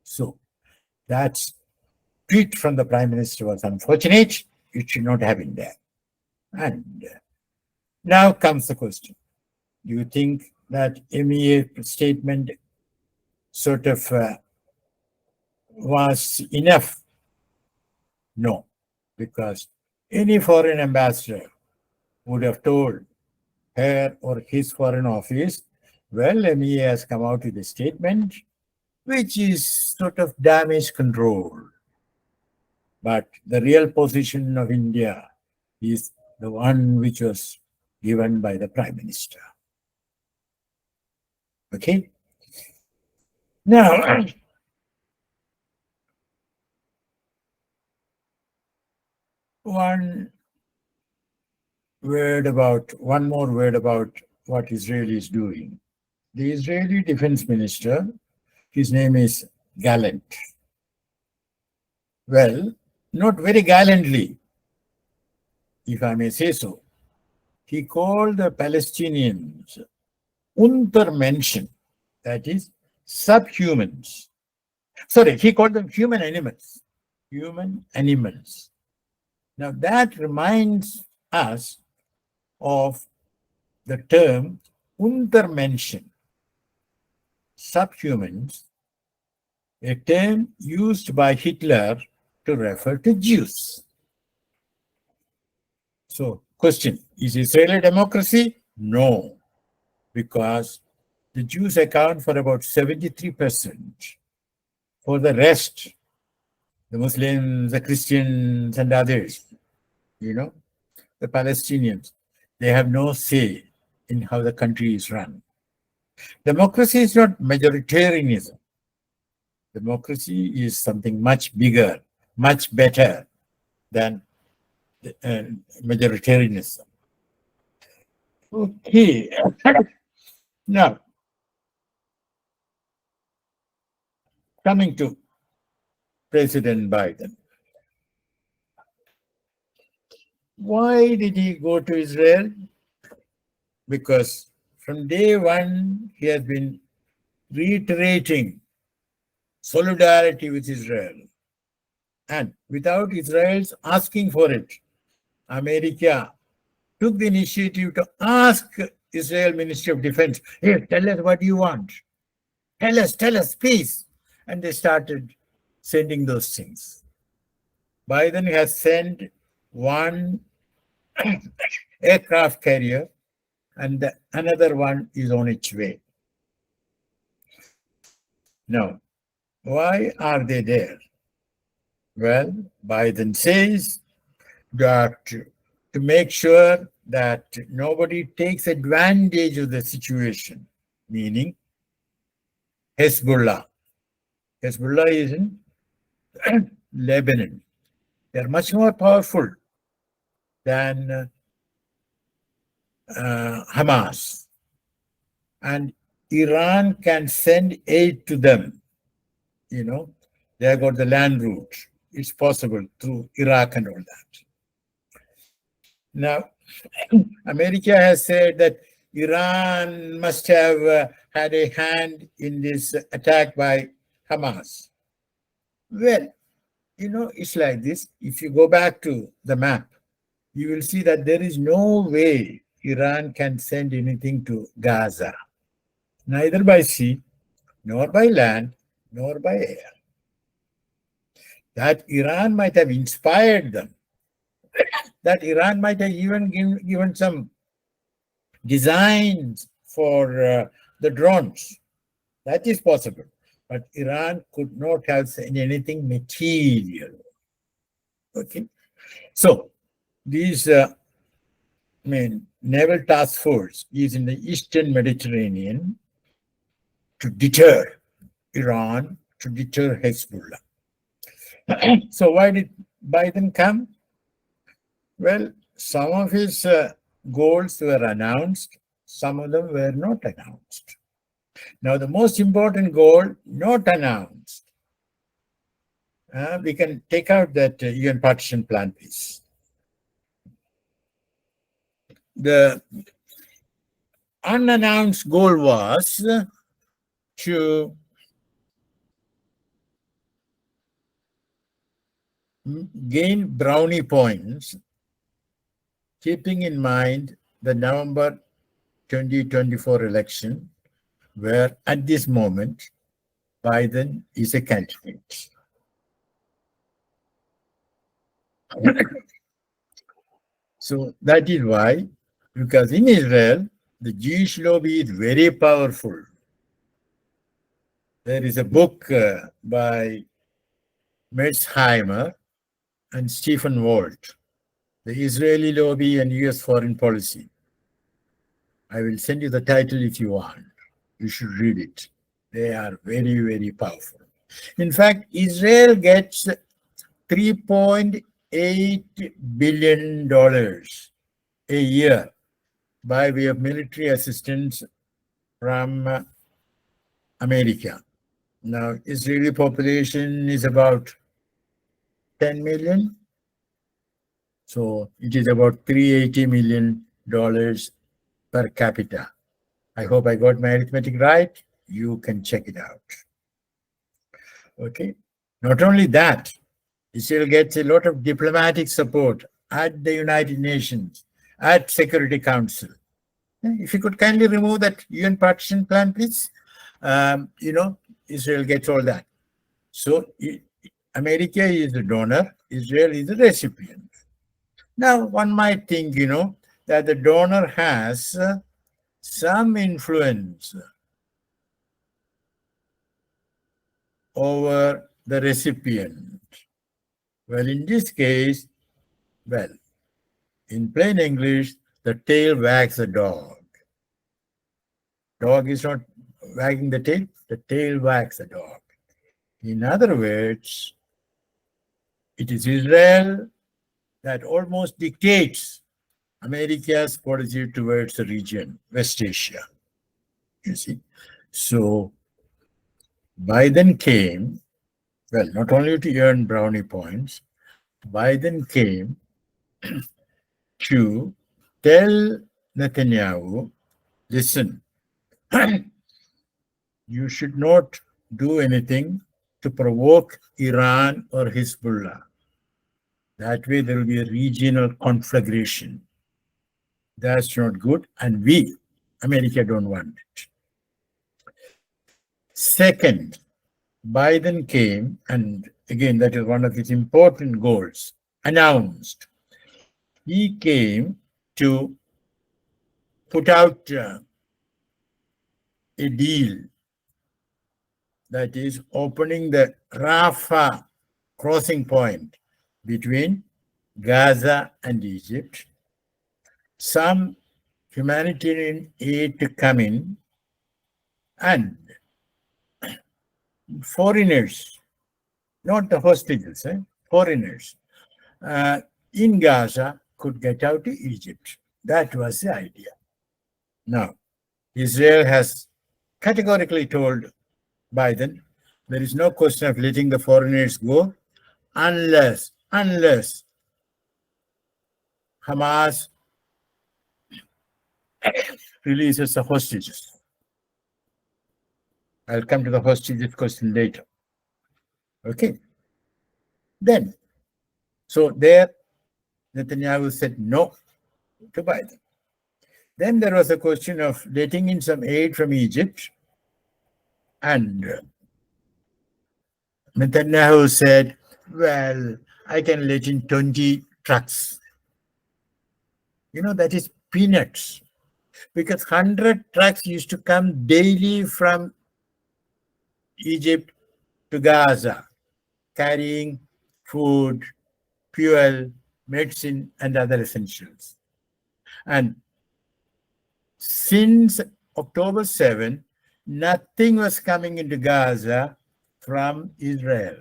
So, that tweet from the Prime Minister was unfortunate. It should not have been there. And now comes the question. Do you think that MEA statement sort of was enough? No, because any foreign ambassador would have told her or his foreign office, well, MEA has come out with a statement which is sort of damage control. But the real position of India is the one which was given by the Prime Minister. Okay? Now, one more word about what Israel is doing. The Israeli Defense Minister, his name is Gallant. Well, not very gallantly, if I may say so. He called the Palestinians Untermenschen, that is, subhumans. Sorry, he called them human animals. Human animals. Now that reminds us of the term Untermenschen, subhumans, a term used by Hitler to refer to Jews. So, question, is Israel a democracy? No, because the Jews account for about 73%. For the rest, the Muslims, the Christians, and others, the Palestinians, they have no say in how the country is run. Democracy is not majoritarianism. Democracy is something much bigger, much better than majoritarianism. Okay. Now, coming to President Biden. Why did he go to Israel? Because from day one, he has been reiterating solidarity with Israel. And without Israel's asking for it, America took the initiative to ask Israel Ministry of Defense, hey, tell us what you want. Tell us, please. And they started sending those things. Biden has sent one aircraft carrier and another one is on its way. Now, why are they there? Well, Biden says that to make sure that nobody takes advantage of the situation, meaning Hezbollah. Hezbollah is in Lebanon. They are much more powerful than Hamas. And Iran can send aid to them. They have got the land route. It's possible through Iraq and all that. Now, America has said that Iran must have had a hand in this attack by Hamas. Well, it's like this. If you go back to the map, you will see that there is no way Iran can send anything to Gaza, neither by sea, nor by land, nor by air. That Iran might have inspired them, that Iran might have even given some designs for the drones. That is possible. But Iran could not have sent anything material. Okay. So, these naval task force is in the Eastern Mediterranean to deter Iran to deter Hezbollah. So why did Biden come? Well, some of his goals were announced, some of them were not announced. Now, the most important goal, not announced, we can take out that UN partition plan, please. The unannounced goal was to gain brownie points, keeping in mind the November 2024 election, where at this moment, Biden is a candidate. So that is why, because in Israel, the Jewish lobby is very powerful. There is a book by Merzheimer and Stephen Walt, The Israeli Lobby and US Foreign Policy. I will send you the title if you want. You should read it. They are very, very powerful. In fact, Israel gets $3.8 billion a year by way of military assistance from America. Now, Israeli population is about 10 million. So it is about $380 million per capita. I hope I got my arithmetic right. You can check it out. Okay. Not only that, Israel gets a lot of diplomatic support at the United Nations, at Security Council. If you could kindly remove that UN partition plan, please. Israel gets all that. So America is the donor, Israel is the recipient. Now, one might think, that the donor has some influence over the recipient. Well, in this case, in plain English, the tail wags the dog. Dog is not wagging the tail wags the dog. In other words, it is Israel that almost dictates America's policy towards the region, West Asia. You see? So Biden came, not only to earn brownie points, Biden came to tell Netanyahu, listen, you should not do anything to provoke Iran or Hezbollah. That way there will be a regional conflagration. That's not good, and we, America, don't want it. Second, Biden came, and again, that is one of his important goals, announced. He came to put out a deal that is opening the Rafah crossing point between Gaza and Egypt, some humanitarian aid to come in, and foreigners, not the hostages, foreigners in Gaza could get out to Egypt. That was the idea. Now, Israel has categorically told Biden there is no question of letting the foreigners go unless Hamas releases the hostages. I'll come to the hostages question later. Okay. Then, so there, Netanyahu said no to Biden. Then there was a question of letting in some aid from Egypt, and Netanyahu said, well, I can let in 20 trucks. That is peanuts, because 100 trucks used to come daily from Egypt to Gaza, carrying food, fuel, medicine, and other essentials. And since October 7, nothing was coming into Gaza from Israel.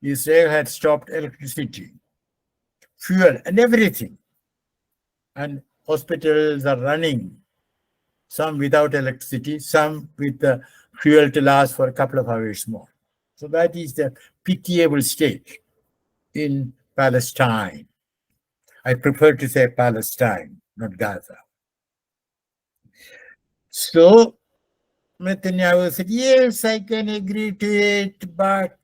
Israel had stopped electricity, fuel, and everything. And hospitals are running, some without electricity, some with the fuel to last for a couple of hours more. So that is the pitiable state in Palestine. I prefer to say Palestine, not Gaza. So Netanyahu said, yes, I can agree to it, but,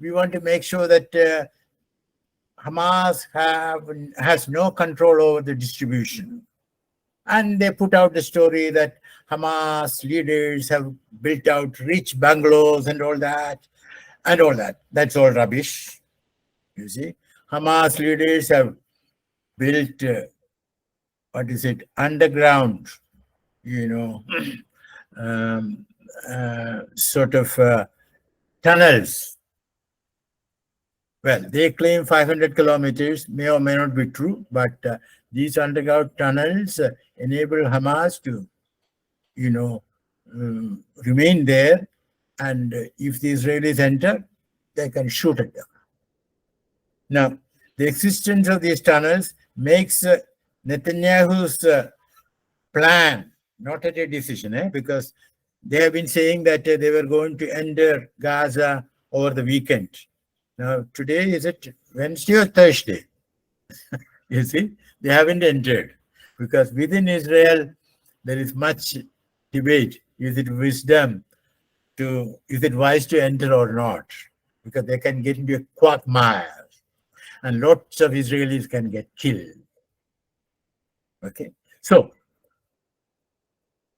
we want to make sure that Hamas has no control over the distribution. And they put out the story that Hamas leaders have built out rich bungalows and all that. That's all rubbish, you see. Hamas leaders have built, underground, sort of tunnels. Well, they claim 500 kilometers, may or may not be true, but these underground tunnels enable Hamas to, remain there. And if the Israelis enter, they can shoot at them. Now, the existence of these tunnels makes Netanyahu's plan not a decision, because they have been saying that they were going to enter Gaza over the weekend. Now, today, is it Wednesday or Thursday? You see, they haven't entered, because within Israel, there is much debate. Is it wise to enter or not? Because they can get into a quagmire, and lots of Israelis can get killed. Okay, so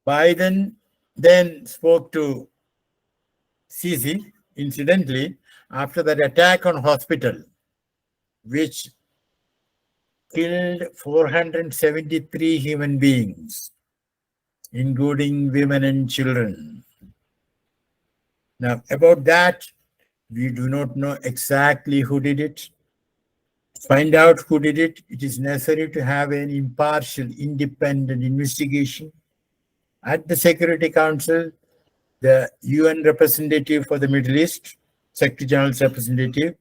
Biden then spoke to Sisi, incidentally, after that attack on hospital, which killed 473 human beings, including women and children. Now, about that, we do not know exactly who did it. To find out who did it, it is necessary to have an impartial, independent investigation. At the Security Council, the UN representative for the Middle East, Secretary General's representative,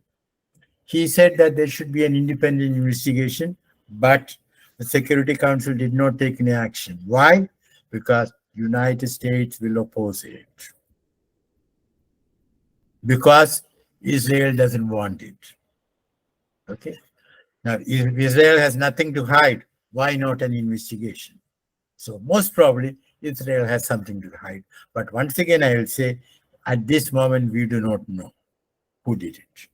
he said that there should be an independent investigation, but the Security Council did not take any action. Why? Because United States will oppose it. Because Israel doesn't want it. Okay. Now, if Israel has nothing to hide, why not an investigation? So most probably Israel has something to hide. But once again, I will say, at this moment, we do not know who did it.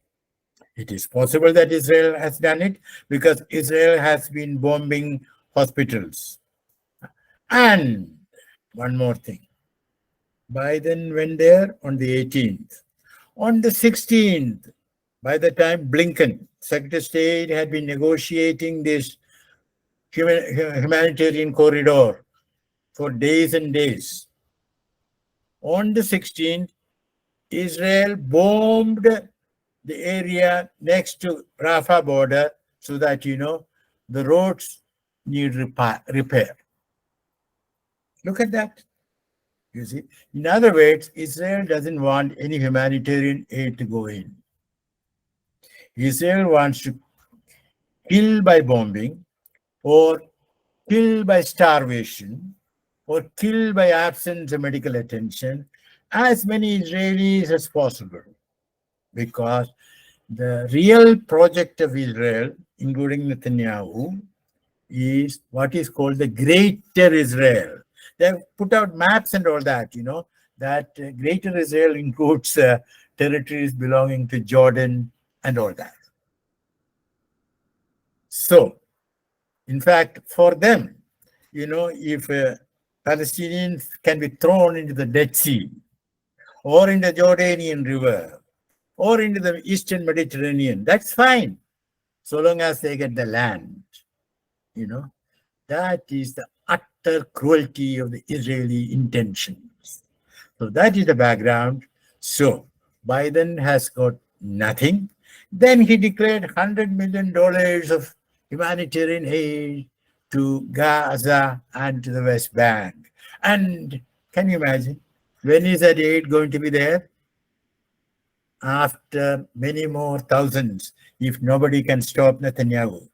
It is possible that Israel has done it because Israel has been bombing hospitals. And one more thing. Biden went there on the 18th. On the 16th, by the time Blinken, Secretary of State, had been negotiating this humanitarian corridor for days and days. On the 16th, Israel bombed the area next to Rafah border so that, the roads need repair. Look at that. You see, in other words, Israel doesn't want any humanitarian aid to go in. Israel wants to kill by bombing, or kill by starvation, or kill by absence of medical attention as many Israelis as possible. Because the real project of Israel, including Netanyahu, is what is called the Greater Israel. They've put out maps and all that, that Greater Israel includes territories belonging to Jordan and all that. So, in fact, for them, if Palestinians can be thrown into the Dead Sea, or in the Jordanian River, or into the Eastern Mediterranean, that's fine, so long as they get the land. That is the utter cruelty of the Israeli intentions. So that is the background. So Biden has got nothing. Then he declared $100 million of humanitarian aid to Gaza and to the West Bank. And can you imagine, when is that aid going to be there? After many more thousands, if nobody can stop Netanyahu,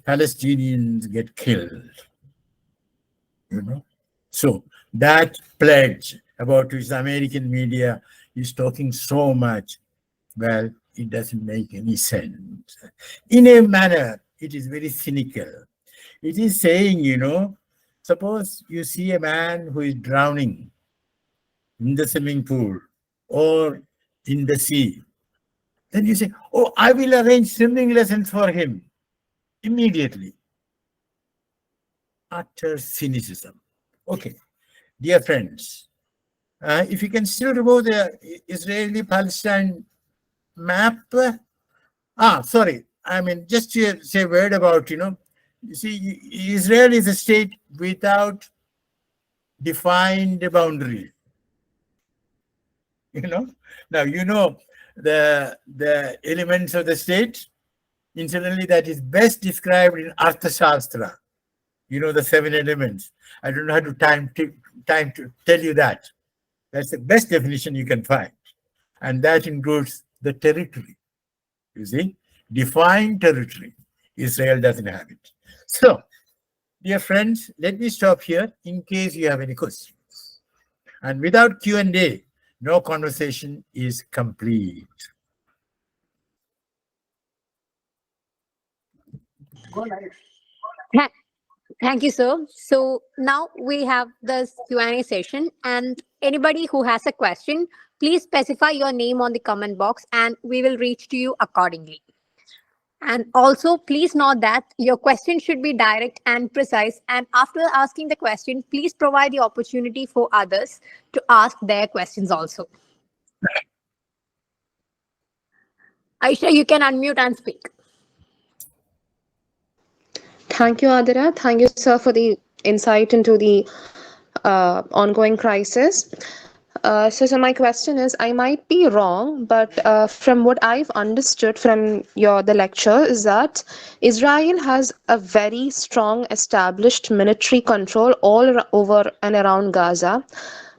Palestinians get killed. You know? So that pledge about which the American media is talking so much, well, it doesn't make any sense. In a manner, it is very cynical. It is saying, suppose you see a man who is drowning in the swimming pool or in the sea, then you say, oh, I will arrange swimming lessons for him immediately. Utter cynicism. Okay, dear friends, if you can still remove the Israeli-Palestine map. Sorry. I mean, just to say a word about, you see, Israel is a state without defined boundary. Now, the elements of the state. Incidentally, that is best described in Arthashastra. The 7 elements. I don't know how to time to tell you that. That's the best definition you can find. And that includes the territory. You see, defined territory. Israel doesn't have it. So, dear friends, let me stop here in case you have any questions. And without Q&A, no conversation is complete. Thank you, sir. So now we have this Q&A session, and anybody who has a question, please specify your name on the comment box and we will reach to you accordingly. And also, please note that your question should be direct and precise. And after asking the question, please provide the opportunity for others to ask their questions also. Aisha, you can unmute and speak. Thank you, Adira. Thank you, sir, for the insight into the ongoing crisis. So my question is, I might be wrong, but from what I've understood from the lecture is that Israel has a very strong established military control all over and around Gaza,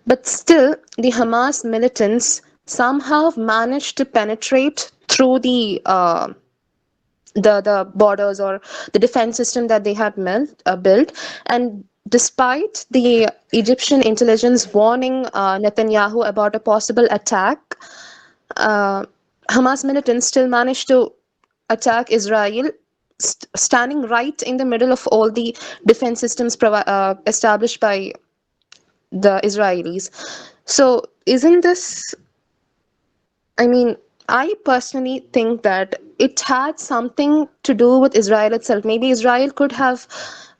but still the Hamas militants somehow managed to penetrate through the borders or the defense system that they had built, and despite the Egyptian intelligence warning Netanyahu about a possible attack, Hamas militants still managed to attack Israel, standing right in the middle of all the defense systems established by the Israelis. So isn't this, I mean, I personally think that it had something to do with Israel itself. Maybe Israel could have,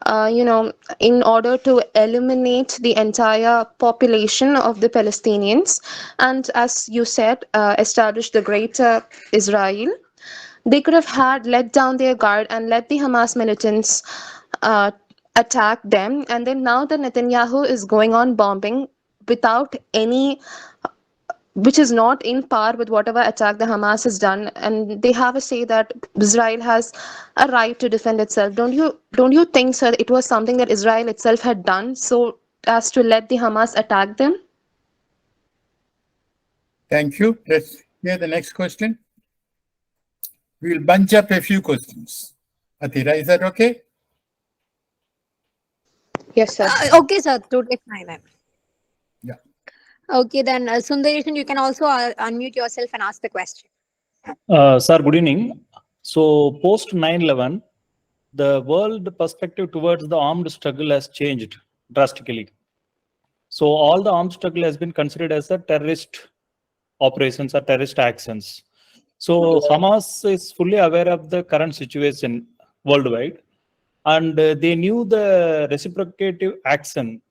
in order to eliminate the entire population of the Palestinians, and as you said, establish the greater Israel, they could have let down their guard and let the Hamas militants attack them. And then now that Netanyahu is going on bombing without any, which is not in par with whatever attack the Hamas has done, and they have a say that Israel has a right to defend itself. Don't you think, sir, it was something that Israel itself had done so as to let the Hamas attack them? Thank you. Let's hear the next question. We'll bunch up a few questions. Athira, is that okay? Yes, sir. Okay, sir. Totally fine then. Yeah. Okay, then Sundaresan, you can also unmute yourself and ask the question. Sir, good evening. So post 9/11, the world perspective towards the armed struggle has changed drastically. So all the armed struggle has been considered as a terrorist operations or terrorist actions. So Hamas is fully aware of the current situation worldwide, and they knew the reciprocative action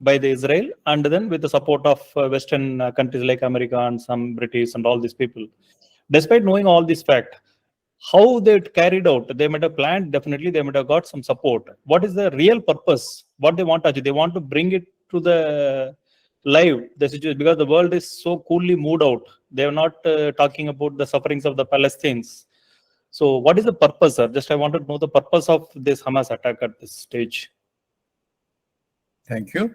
by the Israel, and then with the support of Western countries like America and some British and all these people. Despite knowing all this fact, how they carried out, they might have planned, definitely they might have got some support. What is the real purpose? What they want to achieve? They want to bring it to the live, the situation, because the world is so coolly moved out. They are not talking about the sufferings of the Palestinians. So what is the purpose, sir? Just I wanted to know the purpose of this Hamas attack at this stage. Thank you.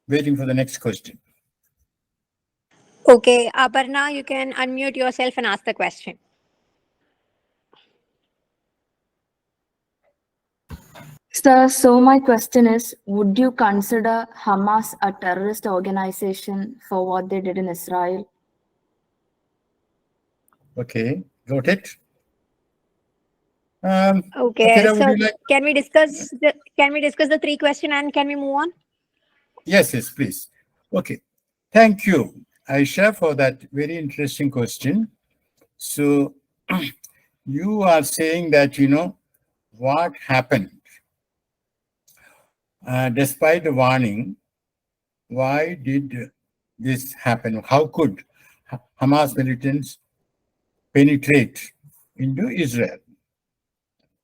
Waiting for the next question. Okay, Aparna, you can unmute yourself and ask the question. Sir, so my question is, would you consider Hamas a terrorist organization for what they did in Israel? Okay, got it. Okay, Athira, would so you like? can we discuss the three question and can we move on? Yes, yes, please. Okay. Thank you, Aisha, for that very interesting question. So you are saying that, what happened despite the warning, why did this happen? How could Hamas militants penetrate into Israel?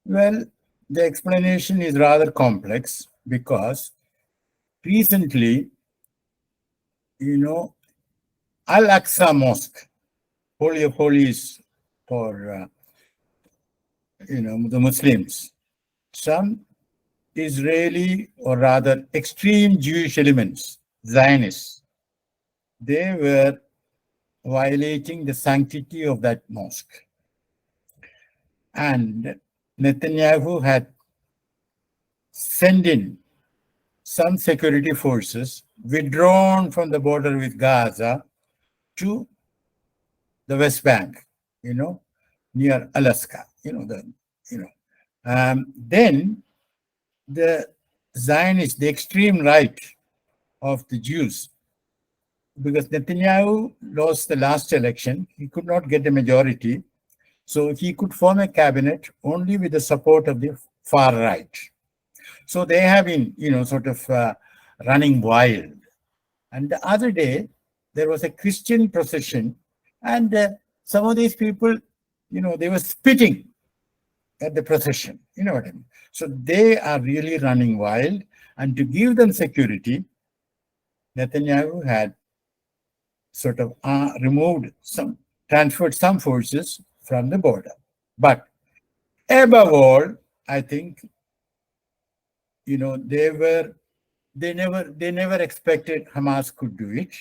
Well, the explanation is rather complex because recently, Al-Aqsa Mosque, Holy of Holies for, the Muslims, some Israeli or rather extreme Jewish elements, Zionists, they were violating the sanctity of that mosque. And Netanyahu had sent in some security forces withdrawn from the border with Gaza to the West Bank, near Alaska, then the Zionists, the extreme right of the Jews, because Netanyahu lost the last election, he could not get a majority, so he could form a cabinet only with the support of the far right. So they have been, sort of running wild. And the other day, there was a Christian procession, and some of these people, they were spitting at the procession. You know what I mean? So they are really running wild. And to give them security, Netanyahu had sort of transferred some forces from the border. But above all, I think, they never expected Hamas could do it.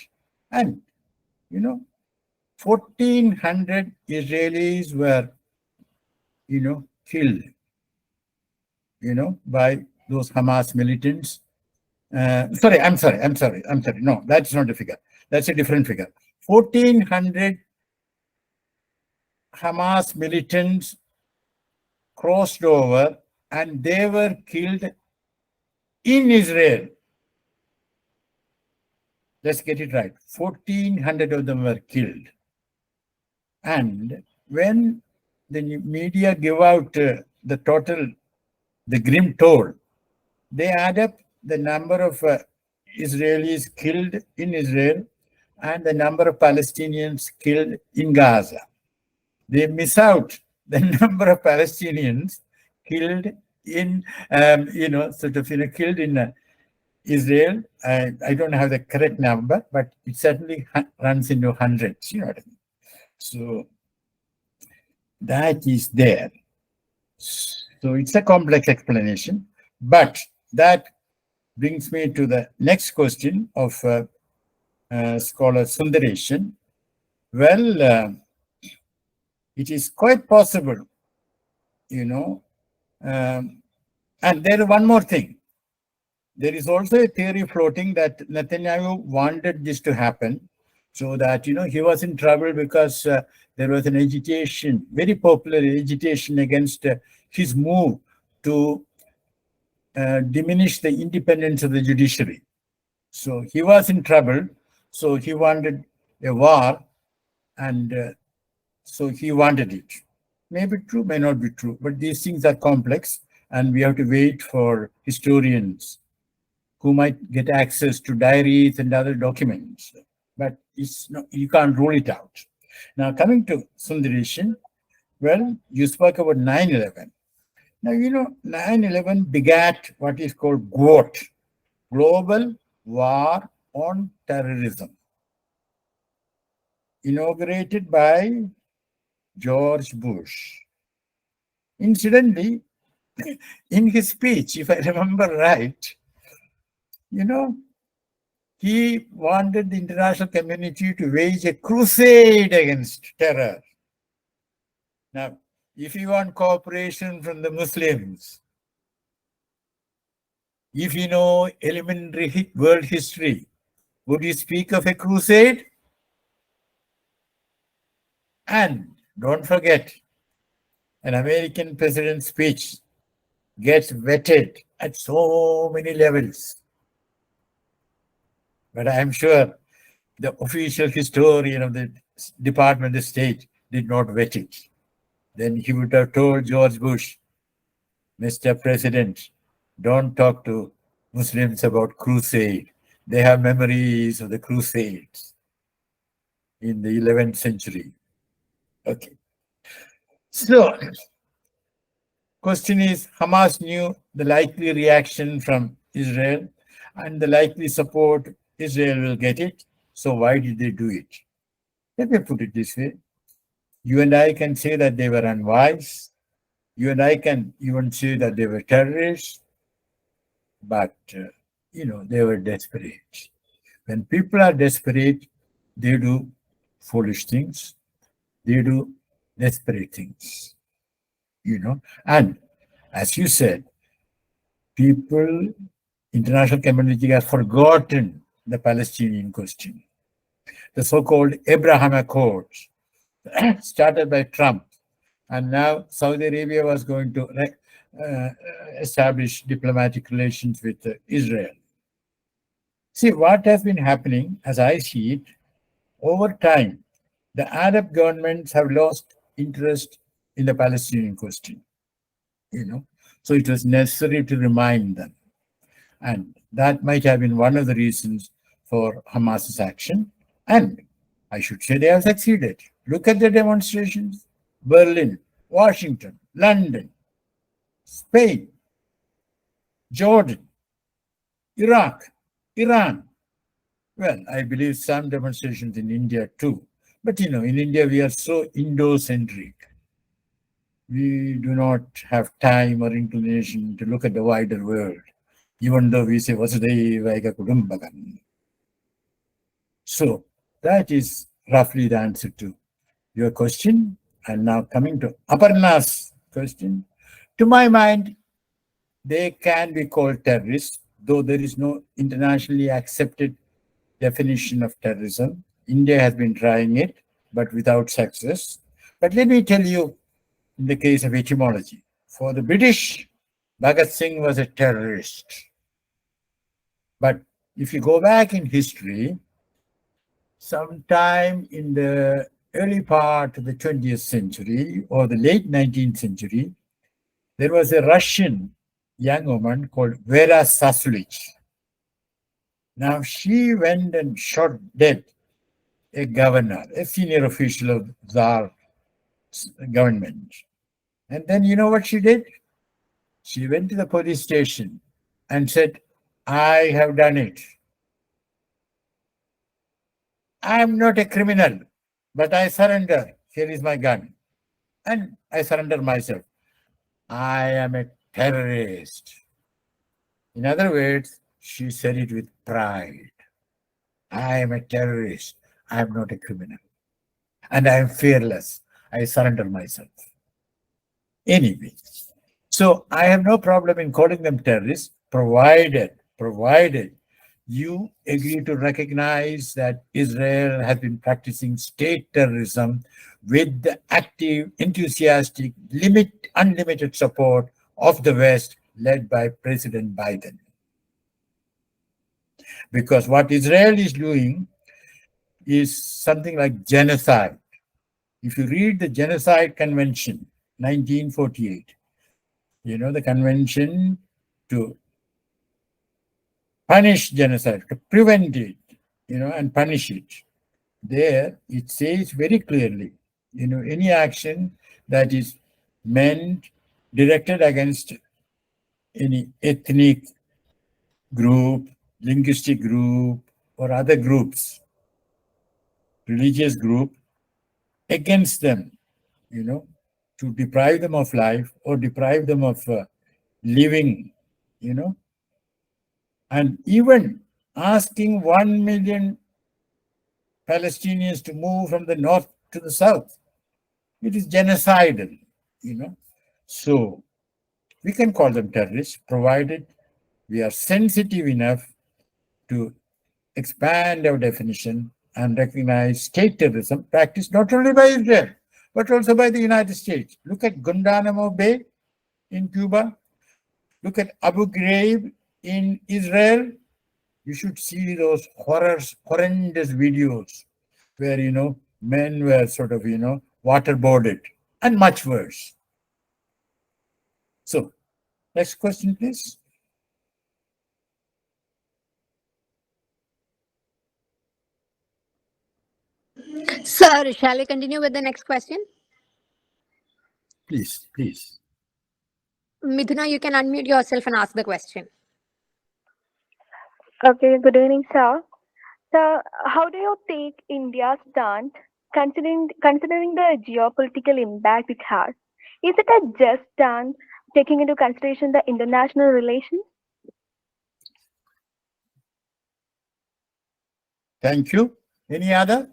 And, 1,400 Israelis were, killed, by those Hamas militants. Sorry. No, that's not a figure. That's a different figure. 1,400 Hamas militants crossed over and they were killed in Israel. Let's get it right. 1,400 of them were killed. And when the media give out the grim toll, they add up the number of Israelis killed in Israel and the number of Palestinians killed in Gaza. They miss out the number of Palestinians killed in, killed in Israel. I don't have the correct number, but it certainly runs into hundreds. You know what I mean? So that is there. So it's a complex explanation, but that brings me to the next question of scholar Sundareshan. Well, it is quite possible, and there is one more thing. There is also a theory floating that Netanyahu wanted this to happen so that, he was in trouble because there was an agitation, very popular agitation against his move to diminish the independence of the judiciary. So he was in trouble. So he wanted a war, and so he wanted it. May be true, may not be true, but these things are complex, and we have to wait for historians who might get access to diaries and other documents. But you can't rule it out. Now, coming to Sundareshan, well, you spoke about 9/11. Now, 9/11 begat what is called GWOT, Global War on Terrorism, inaugurated by George Bush. Incidentally, in his speech, if I remember right, he wanted the international community to wage a crusade against terror. Now, if you want cooperation from the Muslims, if you know elementary world history, would you speak of a crusade? And don't forget, an American president's speech gets vetted at so many levels. But I'm sure the official historian of the Department of State did not vet it. Then he would have told George Bush, Mr. President, don't talk to Muslims about crusade. They have memories of the crusades in the 11th century. Okay. So, question is, Hamas knew the likely reaction from Israel and the likely support Israel will get it. So why did they do it? Let me put it this way. You and I can say that they were unwise. You and I can even say that they were terrorists. But, they were desperate. When people are desperate, they do foolish things. They do desperate things. And as you said, people, international community has forgotten the Palestinian question. The so-called Abraham Accords, started by Trump, and now Saudi Arabia was going to establish diplomatic relations with Israel. See, what has been happening, as I see it, over time, the Arab governments have lost interest in the Palestinian question. So it was necessary to remind them. And that might have been one of the reasons for Hamas's action. And I should say they have succeeded. Look at the demonstrations. Berlin, Washington, London, Spain, Jordan, Iraq, Iran. Well, I believe some demonstrations in India too. But in India, we are so Indo-centric. We do not have time or inclination to look at the wider world, even though we say Vasudhaiva Eka Kudumbakam. So that is roughly the answer to your question. And now coming to Aparna's question. To my mind, they can be called terrorists, though there is no internationally accepted definition of terrorism. India has been trying it, but without success. But let me tell you, in the case of etymology, for the British, Bhagat Singh was a terrorist. But if you go back in history, sometime in the early part of the 20th century or the late 19th century, there was a Russian young woman called Vera Sasulich. Now, she went and shot dead a governor, a senior official of Tsar government. And then you know what she did? She went to the police station and said, I have done it. I am not a criminal, but I surrender. Here is my gun. And I surrender myself. I am a terrorist. In other words, she said it with pride. I am a terrorist. I am not a criminal. And I am fearless. I surrender myself. Anyway, so I have no problem in calling them terrorists, provided you agree to recognize that Israel has been practicing state terrorism with the active, enthusiastic, unlimited support of the West, led by President Biden. Because what Israel is doing is something like genocide. If you read the Genocide Convention, 1948, the convention to punish genocide, to prevent it, and punish it. There, it says very clearly, any action that is meant, directed against any ethnic group, linguistic group, or other groups, religious group, against them, to deprive them of life or deprive them of living, and even asking 1 million Palestinians to move from the north to the south. It is genocidal, So we can call them terrorists, provided we are sensitive enough to expand our definition and recognize state terrorism practiced not only by Israel, but also by the United States. Look at Guantanamo Bay in Cuba. Look at Abu Ghraib in Israel. You should see those horrendous videos where, men were sort of, waterboarded, and much worse. So, next question, please. Sir, shall we continue with the next question? Please. Midhuna, you can unmute yourself and ask the question. Okay, good evening, sir. So, how do you take India's stand considering the geopolitical impact it has? Is it a just stand taking into consideration the international relations? Thank you. Any other?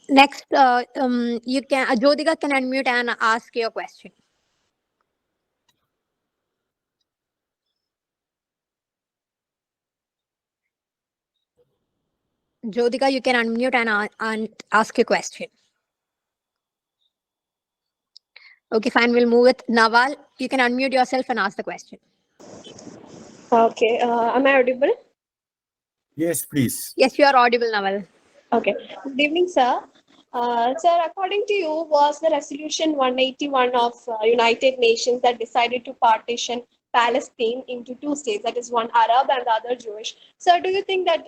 Next, you can Jyotika can unmute and ask your question. Jyotika, you can unmute and ask your question. Okay, fine. We'll move with Nawal. You can unmute yourself and ask the question. Okay, am I audible? Yes, please. Yes, you are audible, Nawal. Okay, good evening, sir. Sir, according to you, was the resolution 181 of United Nations that decided to partition Palestine into two states, that is one Arab and the other Jewish. Sir, do you think that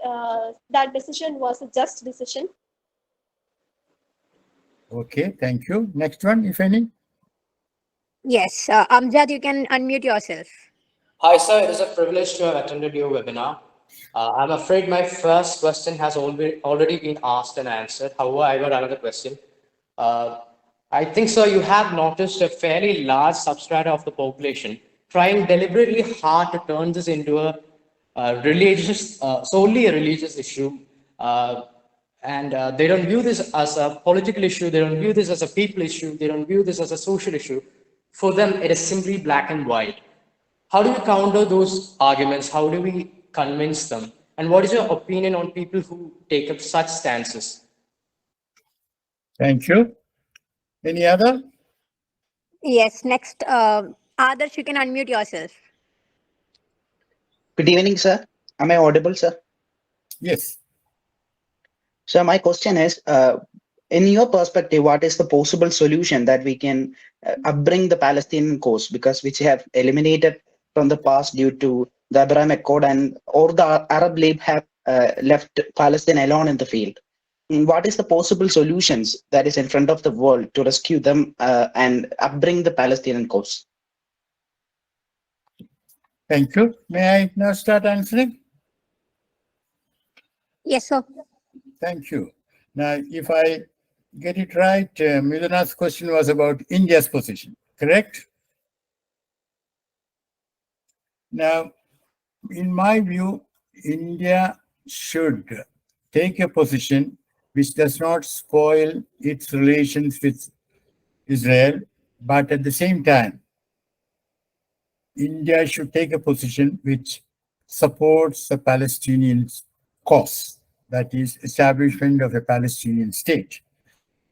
that decision was a just decision? Okay, thank you. Next one, if any. Yes, Amjad, you can unmute yourself. Hi, sir. It is a privilege to have attended your webinar. I'm afraid my first question has already been asked and answered. However, I got another question. I think, sir, you have noticed a fairly large substrata of the population trying deliberately hard to turn this into a solely a religious issue. And they don't view this as a political issue. They don't view this as a people issue. They don't view this as a social issue. For them, it is simply black and white. How do you counter those arguments? How do we convince them? And what is your opinion on people who take up such stances? Thank you. Any other? Yes, next, Adarsh, you can unmute yourself. Good evening, sir. Am I audible, sir? Yes. So my question is, in your perspective, what is the possible solution that we can upbring the Palestinian cause, because which have eliminated from the past due to the Abraham Accord, and or the Arab League have left Palestine alone in the field? What is the possible solutions that is in front of the world to rescue them and upbring the Palestinian cause? Thank you. May I now start answering? Yes, sir. Thank you. Now, if I get it right, Midhuna's question was about India's position, correct? Now, in my view, India should take a position which does not spoil its relations with Israel, but at the same time, India should take a position which supports the Palestinian cause, that is, establishment of a Palestinian state.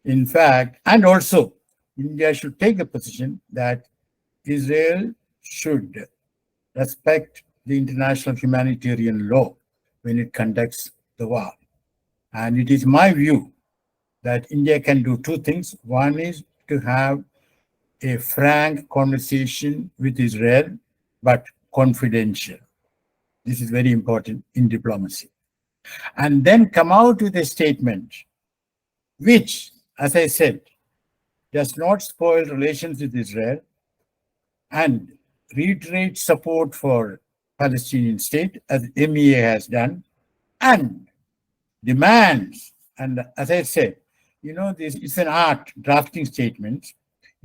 In fact, and also, India should take a position that Israel should respect the international humanitarian law when it conducts the war. And it is my view that India can do two things. One is to have a frank conversation with Israel, but confidential. This is very important in diplomacy. And then come out with a statement which, as I said, does not spoil relations with Israel and reiterate support for Palestinian state, as MEA has done, and demands, and as I said, this is an art, drafting statements.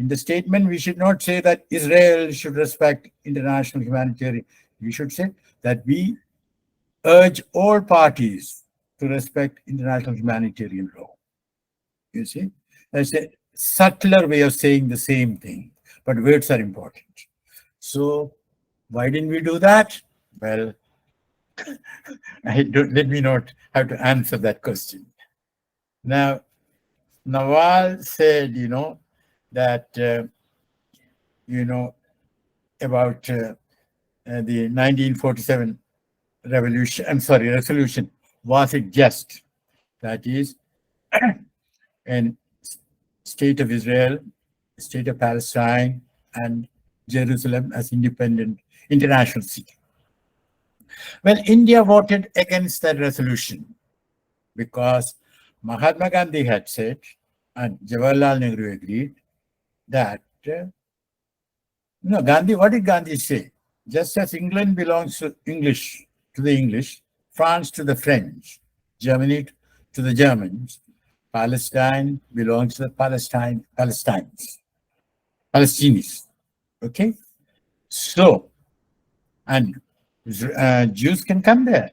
In the statement, we should not say that Israel should respect international humanitarian. We should say that we urge all parties to respect international humanitarian law. You see, that's a subtler way of saying the same thing, but words are important. So why didn't we do that? Well, let me not have to answer that question. Now, Nawal said, that, about the 1947 resolution. Was it just? That is, in state of Israel, state of Palestine, and Jerusalem as independent international city. Well, India voted against that resolution because Mahatma Gandhi had said, and Jawaharlal Nehru agreed, that, Gandhi, what did Gandhi say? Just as England belongs to the English, France to the French, Germany to the Germans, Palestine belongs to the Palestinians. Okay? So, and Jews can come there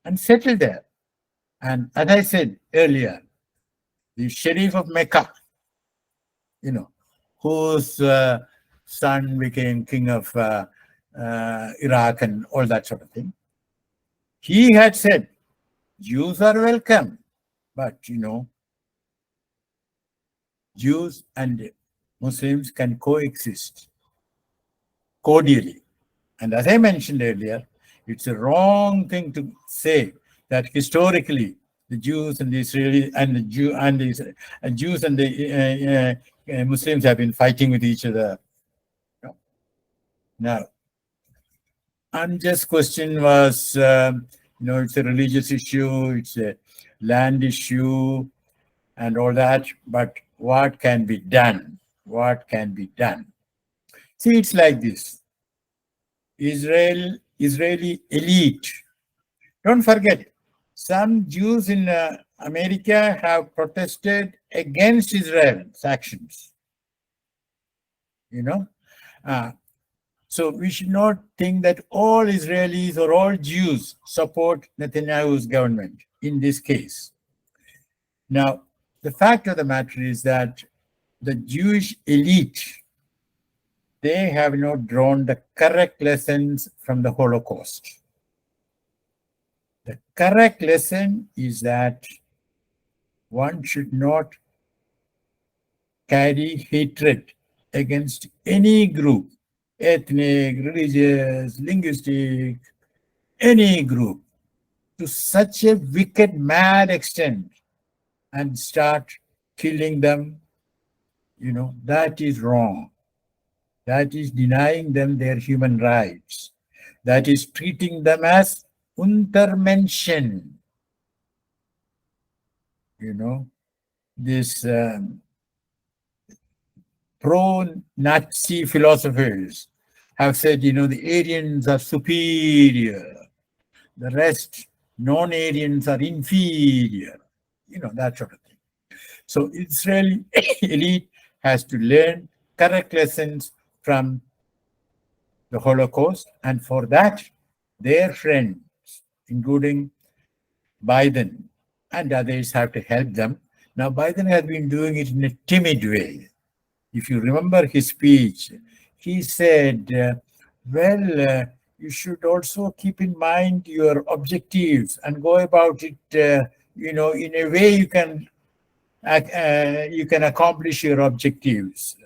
and settle there. And as I said earlier, the Sharif of Mecca, whose son became king of Iraq and all that sort of thing, he had said, Jews are welcome, but Jews and Muslims can coexist cordially. And as I mentioned earlier, it's a wrong thing to say that historically the Jews and the Israelis and the Jews and the Muslims have been fighting with each other. Now, unjust question was, it's a religious issue, it's a land issue, and all that. But what can be done? What can be done? See, it's like this. Israeli elite. Don't forget, some Jews in America have protested against Israel's actions. So we should not think that all Israelis or all Jews support Netanyahu's government in this case. Now, the fact of the matter is that the Jewish elite, they have not drawn the correct lessons from the Holocaust. The correct lesson is that one should not carry hatred against any group, ethnic, religious, linguistic, any group, to such a wicked, mad extent and start killing them. That is wrong. That is denying them their human rights. That is treating them as Untermenschen. This pro-Nazi philosophers have said, the Aryans are superior. The rest, non-Aryans, are inferior. That sort of thing. So Israeli elite has to learn correct lessons from the Holocaust, and for that, their friends, including Biden and others, have to help them. Now, Biden has been doing it in a timid way. If you remember his speech, he said, you should also keep in mind your objectives and go about it, in a way you can accomplish your objectives.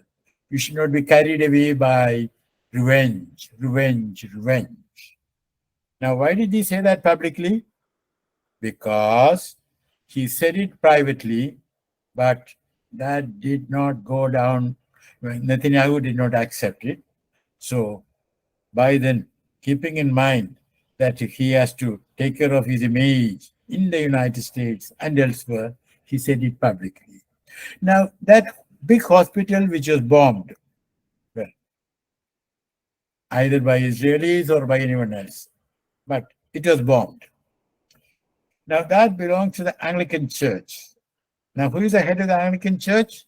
You should not be carried away by revenge. Now, why did he say that publicly? Because he said it privately, but that did not go down. Netanyahu did not accept it. So Biden, keeping in mind that he has to take care of his image in the United States and elsewhere, he said it publicly. Now, that big hospital which was bombed, well, either by Israelis or by anyone else, but it was bombed. Now, that belongs to the Anglican Church. Now, who is the head of the Anglican Church?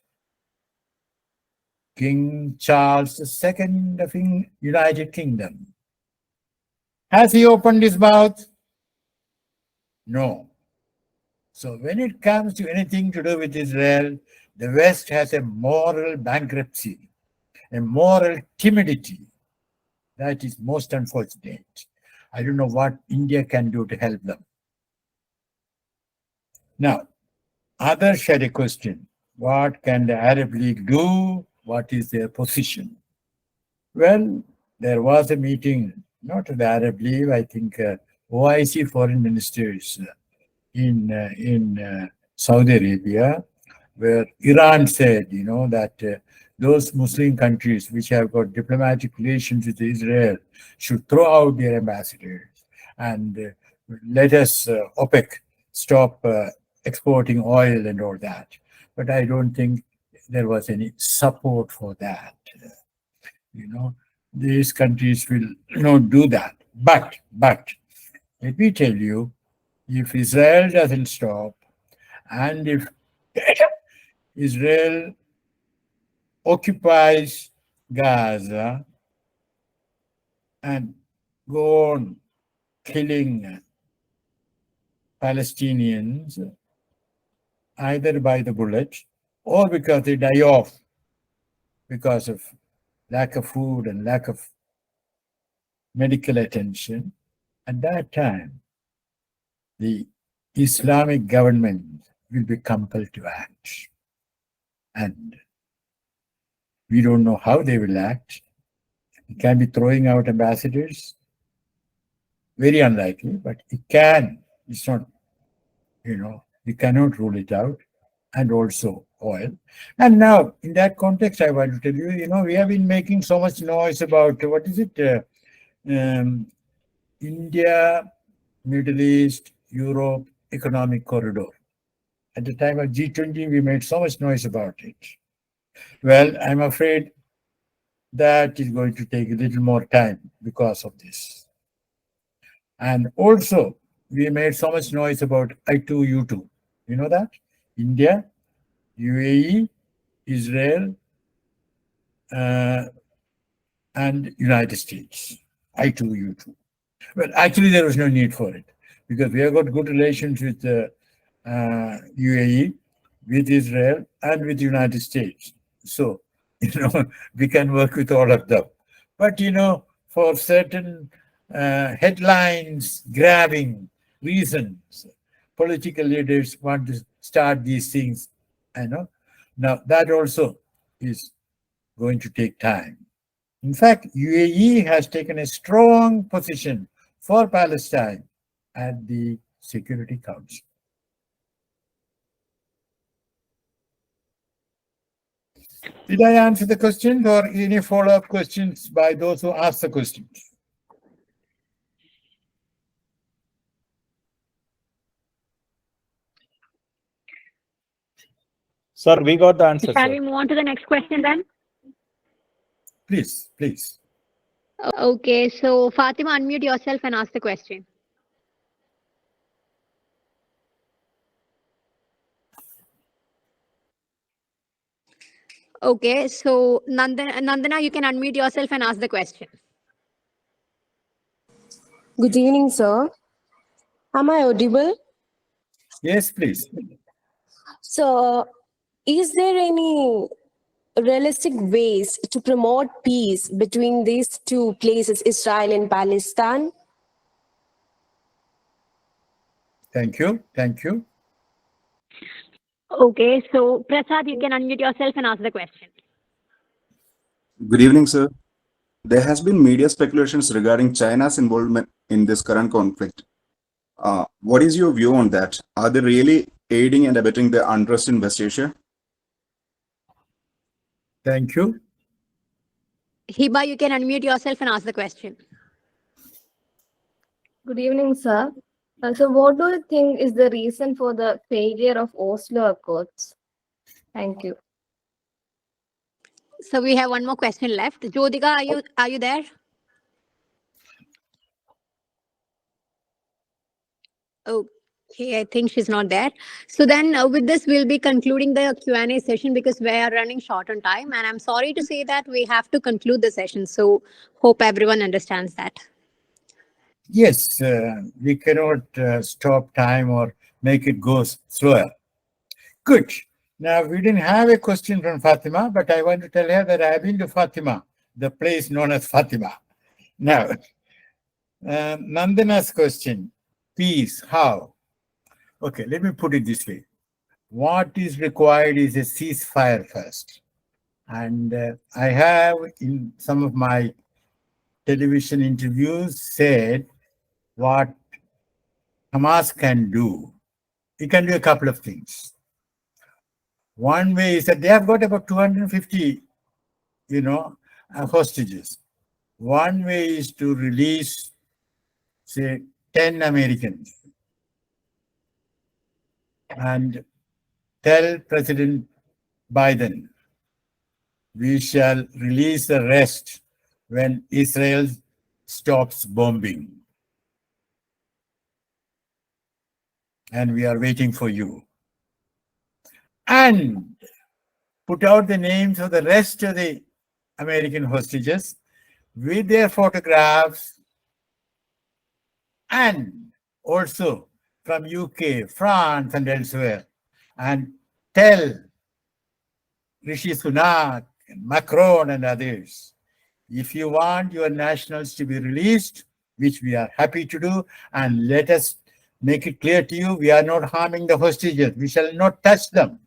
King Charles II of United Kingdom. Has he opened his mouth? No. So when it comes to anything to do with Israel, the West has a moral bankruptcy, a moral timidity. That is most unfortunate. I don't know what India can do to help them. Now, others had a question. What can the Arab League do? What is their position? Well, there was a meeting, not of the Arab League, I think OIC foreign ministers in Saudi Arabia, where Iran said, that those Muslim countries which have got diplomatic relations with Israel should throw out their ambassadors and let us, OPEC, stop exporting oil and all that. But I don't think there was any support for that. These countries will not do that. But let me tell you, if Israel doesn't stop, and if Israel occupies Gaza and go on killing Palestinians, either by the bullet or because they die off because of lack of food and lack of medical attention, at that time, the Islamic government will be compelled to act. And we don't know how they will act. It can be throwing out ambassadors. Very unlikely, but it can. It's not, you cannot rule it out. And also oil. And now, in that context, I want to tell you, we have been making so much noise about, what is it? India, Middle East, Europe economic corridor. At the time of G20, we made so much noise about it. Well, I'm afraid that is going to take a little more time because of this. And also, we made so much noise about I2U2. You know that? India, UAE, Israel, and United States. I2U2. Well, actually, there was no need for it because we have got good relations with UAE, with Israel, and with the United States. So, we can work with all of them. But, for certain headlines grabbing reasons, political leaders want to start these things. Now, that also is going to take time. In fact, UAE has taken a strong position for Palestine at the Security Council. Did I answer the question or any follow-up questions by those who asked the questions? Sir, we got the answer, Shall sir. we move on to the next question then? Please. Okay, so Fatima, unmute yourself and ask the question. Okay, so Nandana, you can unmute yourself and ask the question. Good evening, sir. Am I audible? Yes, please. So, is there any realistic ways to promote peace between these two places, Israel and Palestine? Thank you. Okay, so Prasad, you can unmute yourself and ask the question. Good evening, sir. There has been media speculations regarding China's involvement in this current conflict. What is your view on that? Are they really aiding and abetting the unrest in West Asia? Thank you. Hiba, you can unmute yourself and ask the question. Good evening, sir. So what do you think is the reason for the failure of Oslo Accords? Thank you. So we have one more question left. Jyotika, are you there? Oh, Okay, I think she's not there. So then with this, we'll be concluding the Q&A session because we are running short on time. And I'm sorry to say that we have to conclude the session. So hope everyone understands that. Yes, we cannot stop time or make it go slower. Good. Now, we didn't have a question from Fatima, but I want to tell her that I've been to Fatima, the place known as Fatima. Now, Nandana's question, peace, how? Okay, let me put it this way. What is required is a ceasefire first. And I have, in some of my television interviews, said what Hamas can do. It can do a couple of things. One way is that they have got about 250, hostages. One way is to release, say, 10 Americans and tell President Biden, we shall release the rest when Israel stops bombing. And we are waiting for you. And put out the names of the rest of the American hostages with their photographs, and also from UK, France, and elsewhere, and tell Rishi Sunak, Macron, and others, if you want your nationals to be released, which we are happy to do, and let us make it clear to you, we are not harming the hostages. We shall not touch them.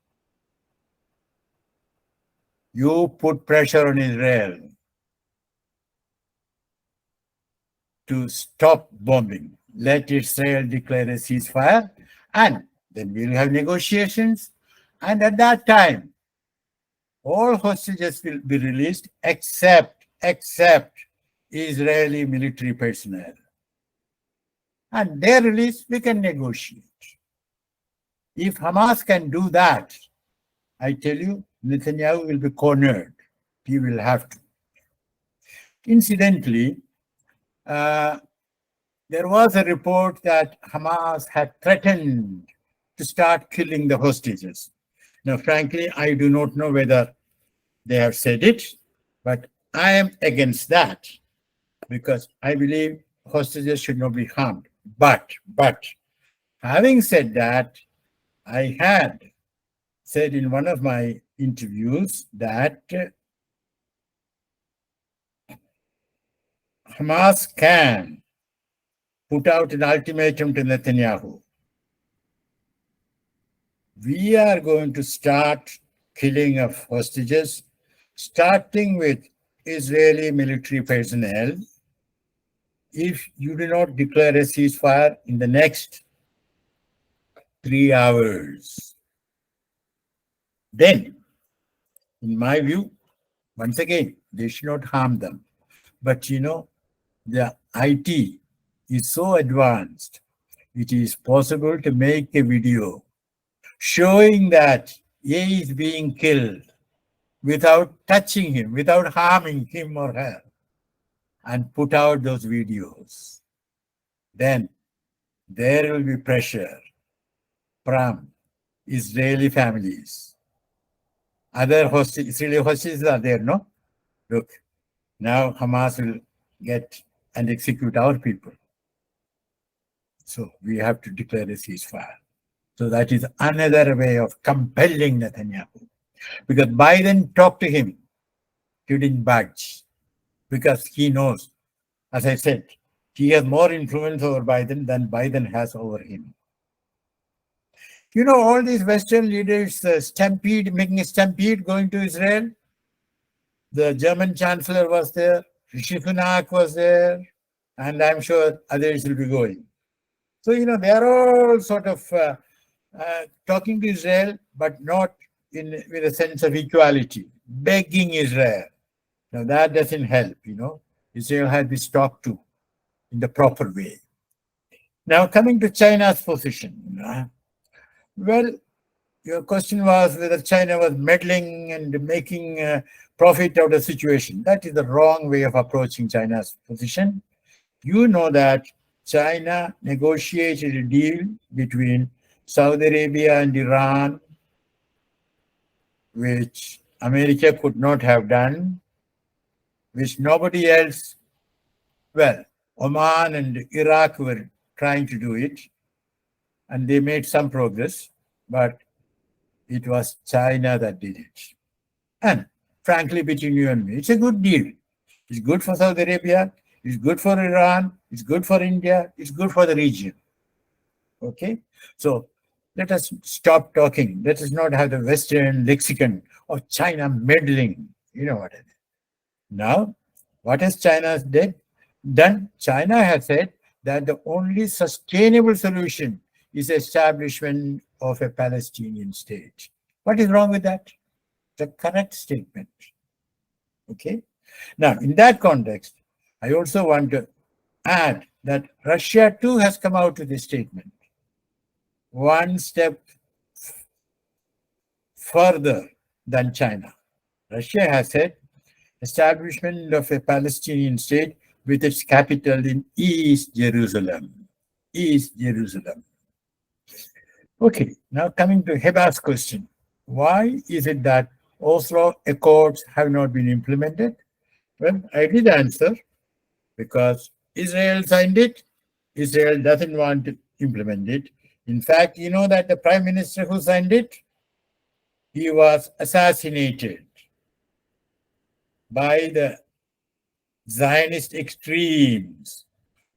You put pressure on Israel to stop bombing. Let Israel declare a ceasefire, and then we'll have negotiations. And at that time, all hostages will be released except Israeli military personnel. And their release, we can negotiate. If Hamas can do that, I tell you, Netanyahu will be cornered. He will have to. Incidentally, there was a report that Hamas had threatened to start killing the hostages. Now, frankly, I do not know whether they have said it, but I am against that because I believe hostages should not be harmed. But having said that, I had said in one of my interviews that Hamas can put out an ultimatum to Netanyahu. We are going to start killing of hostages, starting with Israeli military personnel, if you do not declare a ceasefire in the next 3 hours. Then, in my view, once again, they should not harm them. But the IT is so advanced, it is possible to make a video showing that A is being killed without touching him, without harming him or her, and put out those videos. Then there will be pressure from Israeli families. Other Israeli hostages are there, no? Look, now Hamas will get and execute our people. So we have to declare a ceasefire. So that is another way of compelling Netanyahu. Because Biden talked to him, he didn't budge. Because he knows, as I said, he has more influence over Biden than Biden has over him. All these Western leaders making a stampede going to Israel. The German chancellor was there, Rishi Sunak was there, and I'm sure others will be going. So, they are all sort of talking to Israel, but not with a sense of equality, begging Israel. Now, that doesn't help, Israel has to be talked to in the proper way. Now, coming to China's position. Well, your question was whether China was meddling and making profit out of the situation. That is the wrong way of approaching China's position. You know that China negotiated a deal between Saudi Arabia and Iran, which America could not have done, which nobody else, well, Oman and Iraq were trying to do it, and they made some progress, but it was China that did it. And frankly, between you and me, it's a good deal. It's good for Saudi Arabia, it's good for Iran, it's good for India, it's good for the region. Okay? So let us stop talking. Let us not have the Western lexicon of China meddling. You know what I mean. Now, what has China done? China has said that the only sustainable solution is establishment of a Palestinian state. What is wrong with that? The correct statement. Okay. Now, in that context, I also want to add that Russia too has come out with a statement. One step further than China. Russia has said establishment of a Palestinian state with its capital in East Jerusalem. East Jerusalem. Okay, now coming to Heba's question. Why is it that Oslo Accords have not been implemented? Well, I did answer, because Israel signed it. Israel doesn't want to implement it. In fact, you know that the prime minister who signed it, he was assassinated by the Zionist extremes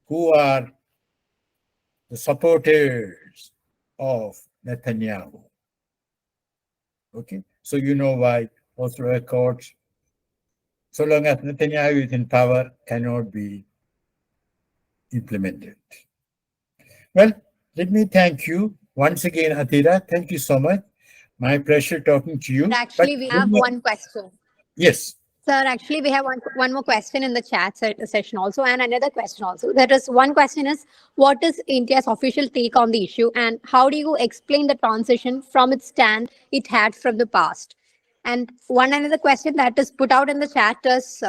who are the supporters of Netanyahu. Okay, so you know why Oslo Accords, so long as Netanyahu is in power, cannot be implemented. Well, let me thank you once again, Atira. Thank you so much. My pleasure talking to you. Actually, we have one question. Yes. Sir, actually, we have one more question in the chat session also, and another question also. That is, one question is, what is India's official take on the issue, and how do you explain the transition from its stand it had from the past? And another question that is put out in the chat is,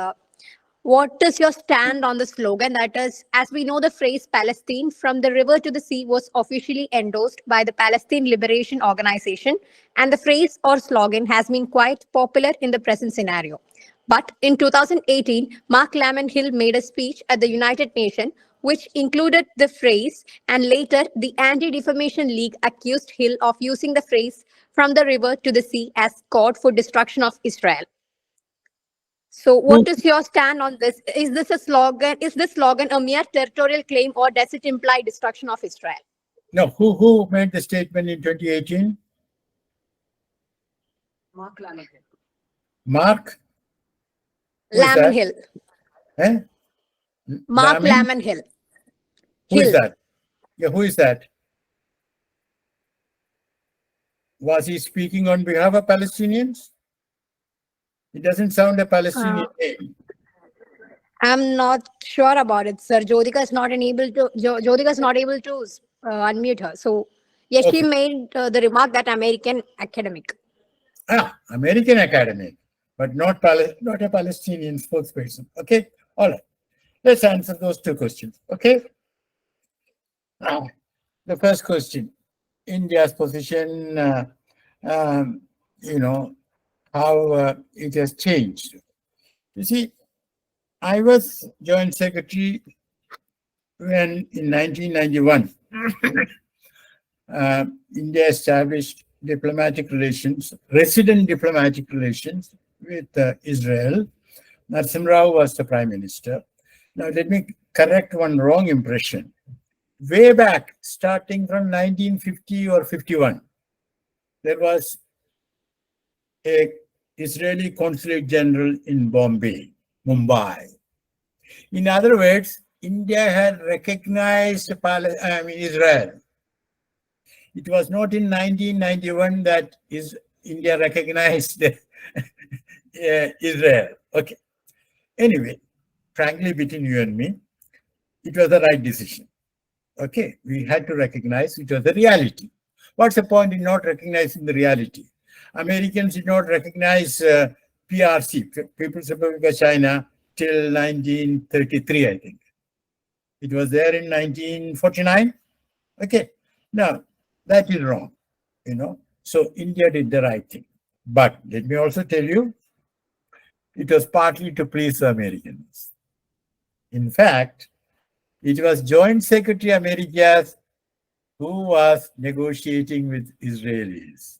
what is your stand on the slogan? That is, as we know, the phrase Palestine from the river to the sea was officially endorsed by the Palestine Liberation Organization, and the phrase or slogan has been quite popular in the present scenario. But in 2018, Mark Lamon Hill made a speech at the United Nations which included the phrase, and later the Anti-Defamation League accused Hill of using the phrase from the river to the sea as code for destruction of Israel. So what is your stand on this? Is this a slogan? Is this slogan a mere territorial claim, or does it imply destruction of Israel? No, who made the statement in 2018? Mark Lamon. Mark? Lamon Hill. Eh? Mark Lamon Hill. Who is that? Yeah, who is that? Was he speaking on behalf of Palestinians? It doesn't sound a Palestinian name. I'm not sure about it, sir. Jyotika is not able to unmute her. So yes, Okay. she made the remark that American academic. American academic, but not a Palestinian spokesperson. Okay, all right. Let's answer those two questions. Okay. The first question: India's position. How it has changed. You see, I was Joint Secretary when in 1991, India established diplomatic relations, resident diplomatic relations with Israel. Narasimha Rao was the Prime Minister. Now, let me correct one wrong impression. Way back, starting from 1950 or 51, there was a Israeli Consulate General in Mumbai. In other words, India had recognized Israel. It was not in 1991 that India recognized Israel. Okay. Anyway, frankly, between you and me, it was the right decision. Okay, we had to recognize it was the reality. What's the point in not recognizing the reality? Americans did not recognize PRC, People's Republic of China, till 1933, I think. It was there in 1949. Okay. Now, that is wrong, So India did the right thing. But let me also tell you, it was partly to please the Americans. In fact, it was Joint Secretary Americas who was negotiating with Israelis,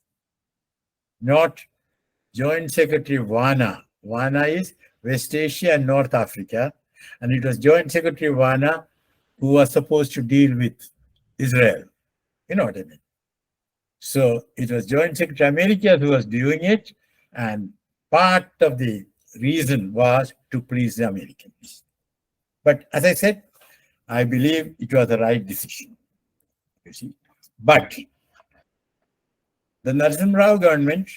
not Joint Secretary Wana. Wana is West Asia and North Africa, and it was Joint Secretary Wana who was supposed to deal with Israel. You know what I mean? So it was Joint Secretary Americas who was doing it, and part of the reason was to please the Americans. But as I said, I believe it was the right decision. You see, but the Narasimha Rao government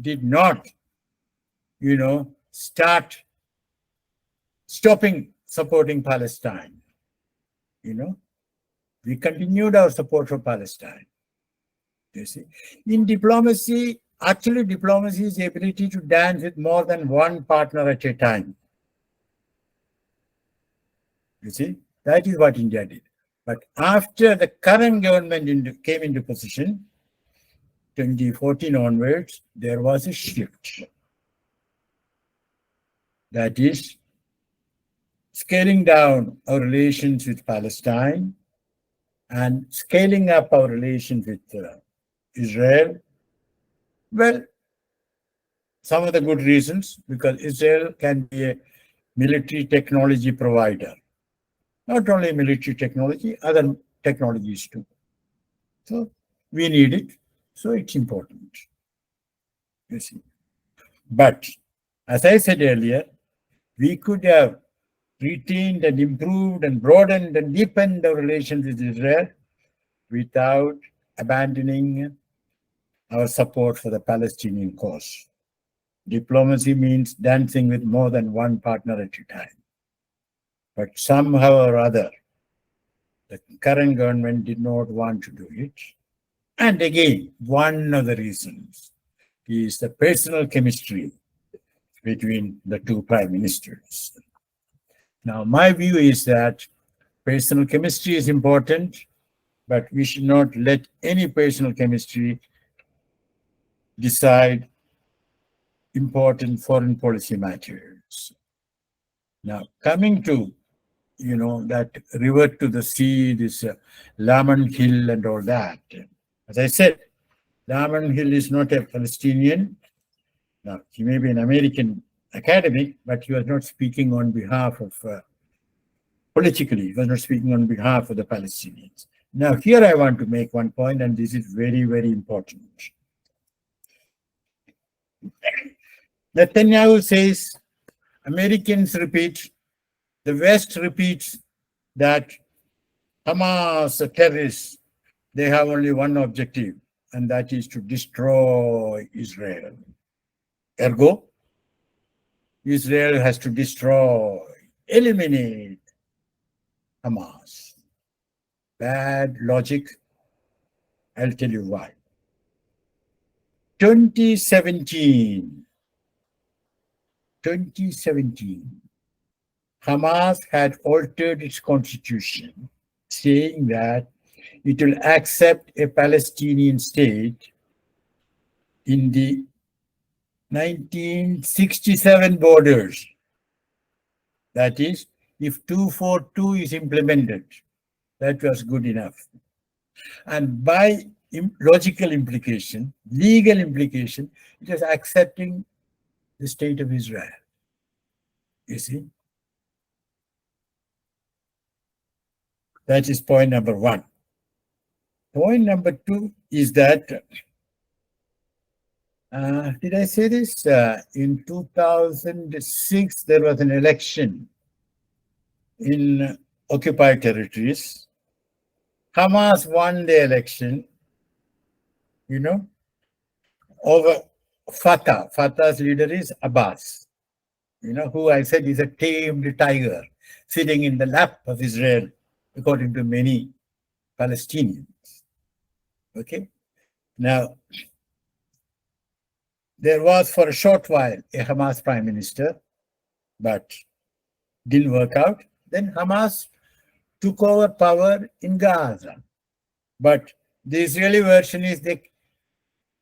did not, start stopping supporting Palestine. We continued our support for Palestine. You see, in diplomacy, actually diplomacy is the ability to dance with more than one partner at a time. You see, that is what India did. But after the current government came into position, 2014 onwards, there was a shift. That is, scaling down our relations with Palestine and scaling up our relations with Israel. Well, some of the good reasons, because Israel can be a military technology provider. Not only military technology, other technologies too. So we need it, so it's important. You see. But as I said earlier, we could have retained and improved and broadened and deepened our relations with Israel without abandoning our support for the Palestinian cause. Diplomacy means dancing with more than one partner at a time. But somehow or other, the current government did not want to do it. And again, one of the reasons is the personal chemistry between the two prime ministers. Now, my view is that personal chemistry is important, but we should not let any personal chemistry decide important foreign policy matters. Now, coming to that river to the sea, this Laman Hill and all that. As I said, Laman Hill is not a Palestinian. Now, he may be an American academic, but he was not speaking on behalf of, politically, he was not speaking on behalf of the Palestinians. Now, here I want to make one point, and this is very, very important. Netanyahu says, Americans repeat, the West repeats that Hamas, the terrorists, they have only one objective, and that is to destroy Israel. Ergo, Israel has to destroy, eliminate Hamas. Bad logic. I'll tell you why. 2017, Hamas had altered its constitution, saying that it will accept a Palestinian state in the 1967 borders. That is, if 242 is implemented, that was good enough. And by logical implication, legal implication, it is accepting the state of Israel. You see? That is point number one. Point number two is that, did I say this? In 2006, there was an election in occupied territories. Hamas won the election, over Fatah. Fatah's leader is Abbas, who I said is a tamed tiger sitting in the lap of Israel, according to many Palestinians. Okay? Now, there was for a short while a Hamas prime minister, but didn't work out. Then Hamas took over power in Gaza. But the Israeli version is they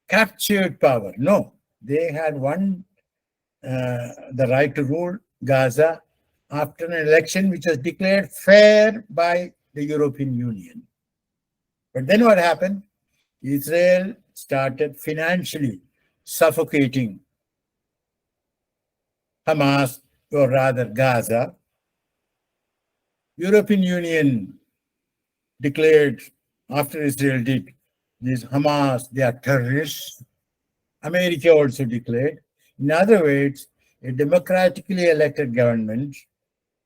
captured power. No, they had won the right to rule Gaza after an election which was declared fair by the European Union. But then what happened? Israel started financially suffocating Hamas, or rather Gaza. European Union declared, after Israel did, these Hamas, they are terrorists. America also declared. In other words, a democratically elected government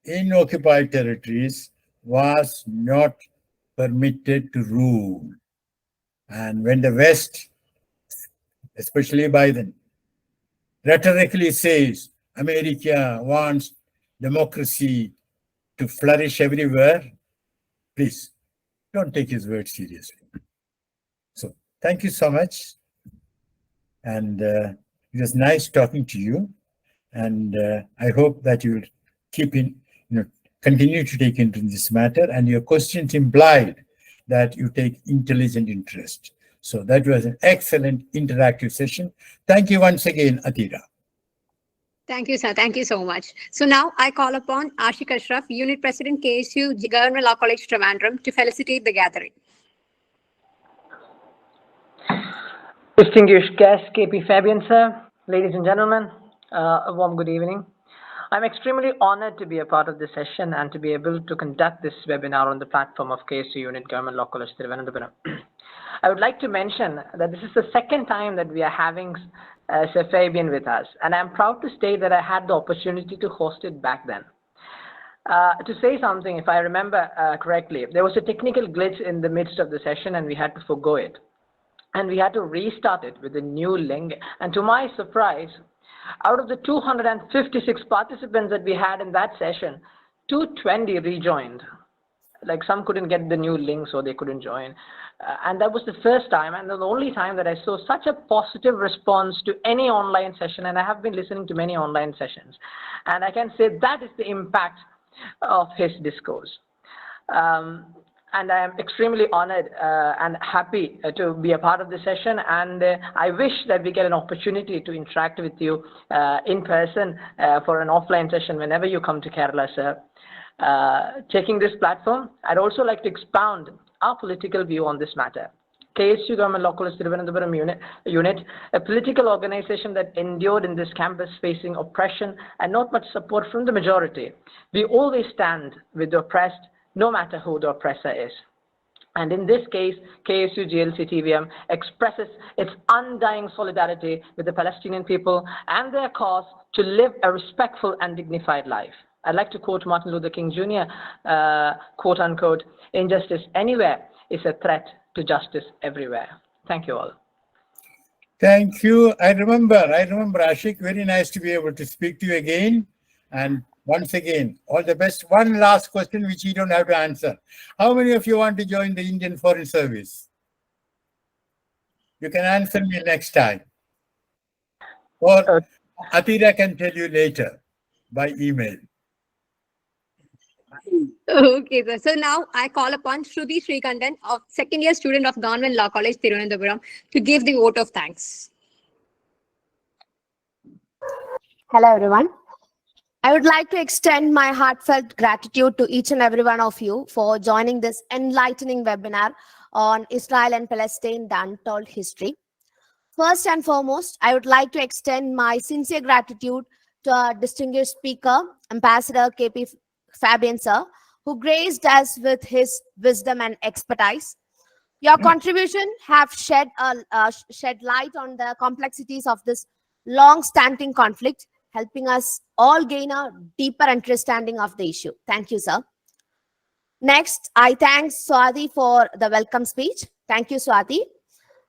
in occupied territories was not permitted to rule. And when the West, especially Biden, rhetorically says America wants democracy to flourish everywhere, please don't take his words seriously. So thank you so much. And it was nice talking to you. And I hope that you will continue to take into this matter. And your questions implied that you take intelligent interest. So that was an excellent interactive session. Thank you once again, Atira. Thank you, sir. Thank you so much. So now I call upon Ashik Ashraf, Unit President, KSU Government Law College, Trivandrum, to felicitate the gathering. Distinguished guest, KP Fabian, sir, ladies and gentlemen, a warm good evening. I'm extremely honored to be a part of this session and to be able to conduct this webinar on the platform of KSU Unit Government Law College, Thiruvananthapuram. I would like to mention that this is the second time that we are having Sir Fabian with us, and I'm proud to state that I had the opportunity to host it back then. To say something, if I remember correctly, there was a technical glitch in the midst of the session and we had to forgo it. And we had to restart it with a new link. And to my surprise, out of the 256 participants that we had in that session, 220 rejoined. Like some couldn't get the new link, so they couldn't join. And that was the first time and the only time that I saw such a positive response to any online session. And I have been listening to many online sessions. And I can say that is the impact of his discourse. And I am extremely honored and happy to be a part of this session. And I wish that we get an opportunity to interact with you in person for an offline session whenever you come to Kerala, sir. Taking this platform, I'd also like to expound our political view on this matter. KSU Government Law College Thiruvananthapuram unit, a political organization that endured in this campus facing oppression and not much support from the majority. We always stand with the oppressed, no matter who the oppressor is. And in this case, KSU GLC TVM expresses its undying solidarity with the Palestinian people and their cause to live a respectful and dignified life. I'd like to quote Martin Luther King Jr., quote unquote, "Injustice anywhere is a threat to justice everywhere." Thank you all. Thank you. I remember, Ashik, very nice to be able to speak to you again. And once again, all the best. One last question, which you don't have to answer. How many of you want to join the Indian Foreign Service? You can answer me next time. Or Atira can tell you later by email. Okay, sir. So now I call upon Shruti Srikandan, a second-year student of Government Law College, Thiruvananthapuram, to give the vote of thanks. Hello, everyone. I would like to extend my heartfelt gratitude to each and every one of you for joining this enlightening webinar on Israel and Palestine, the Untold History. First and foremost, I would like to extend my sincere gratitude to our distinguished speaker, Ambassador KP Fabian, sir, who graced us with his wisdom and expertise. Your contribution have shed light on the complexities of this long-standing conflict, helping us all gain a deeper understanding of the issue. Thank you, sir. Next, I thank Swati for the welcome speech. Thank you, Swati.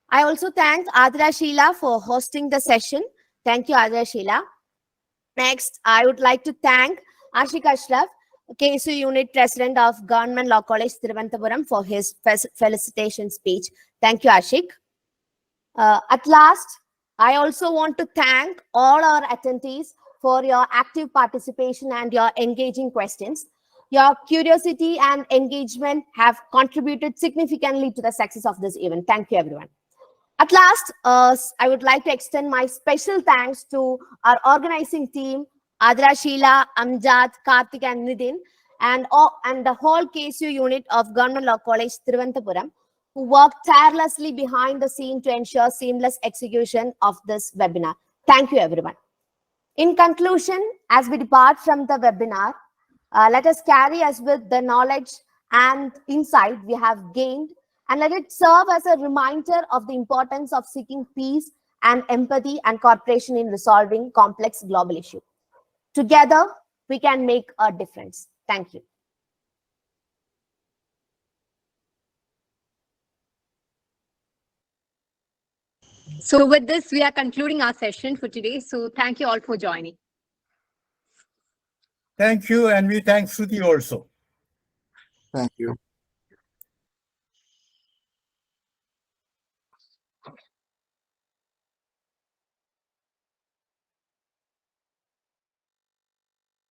I also thank Adra Sheila for hosting the session. Thank you, Adra Sheila. Next, I would like to thank Ashik Ashraf, KSU Unit President of Government Law College, Thiruvananthapuram, for his felicitation speech. Thank you, Ashik. At last, I also want to thank all our attendees for your active participation and your engaging questions. Your curiosity and engagement have contributed significantly to the success of this event. Thank you, everyone. At last, I would like to extend my special thanks to our organizing team, Adra, Sheila, Amjad, Karthik, and Nidin, and the whole KSU unit of Government Law College, Thiruvananthapuram, who worked tirelessly behind the scene to ensure seamless execution of this webinar. Thank you, everyone. In conclusion, as we depart from the webinar, let us carry us with the knowledge and insight we have gained, and let it serve as a reminder of the importance of seeking peace and empathy and cooperation in resolving complex global issues. Together, we can make a difference. Thank you. So with this, we are concluding our session for today. So thank you all for joining. Thank you, and we thank Shruti also. Thank you.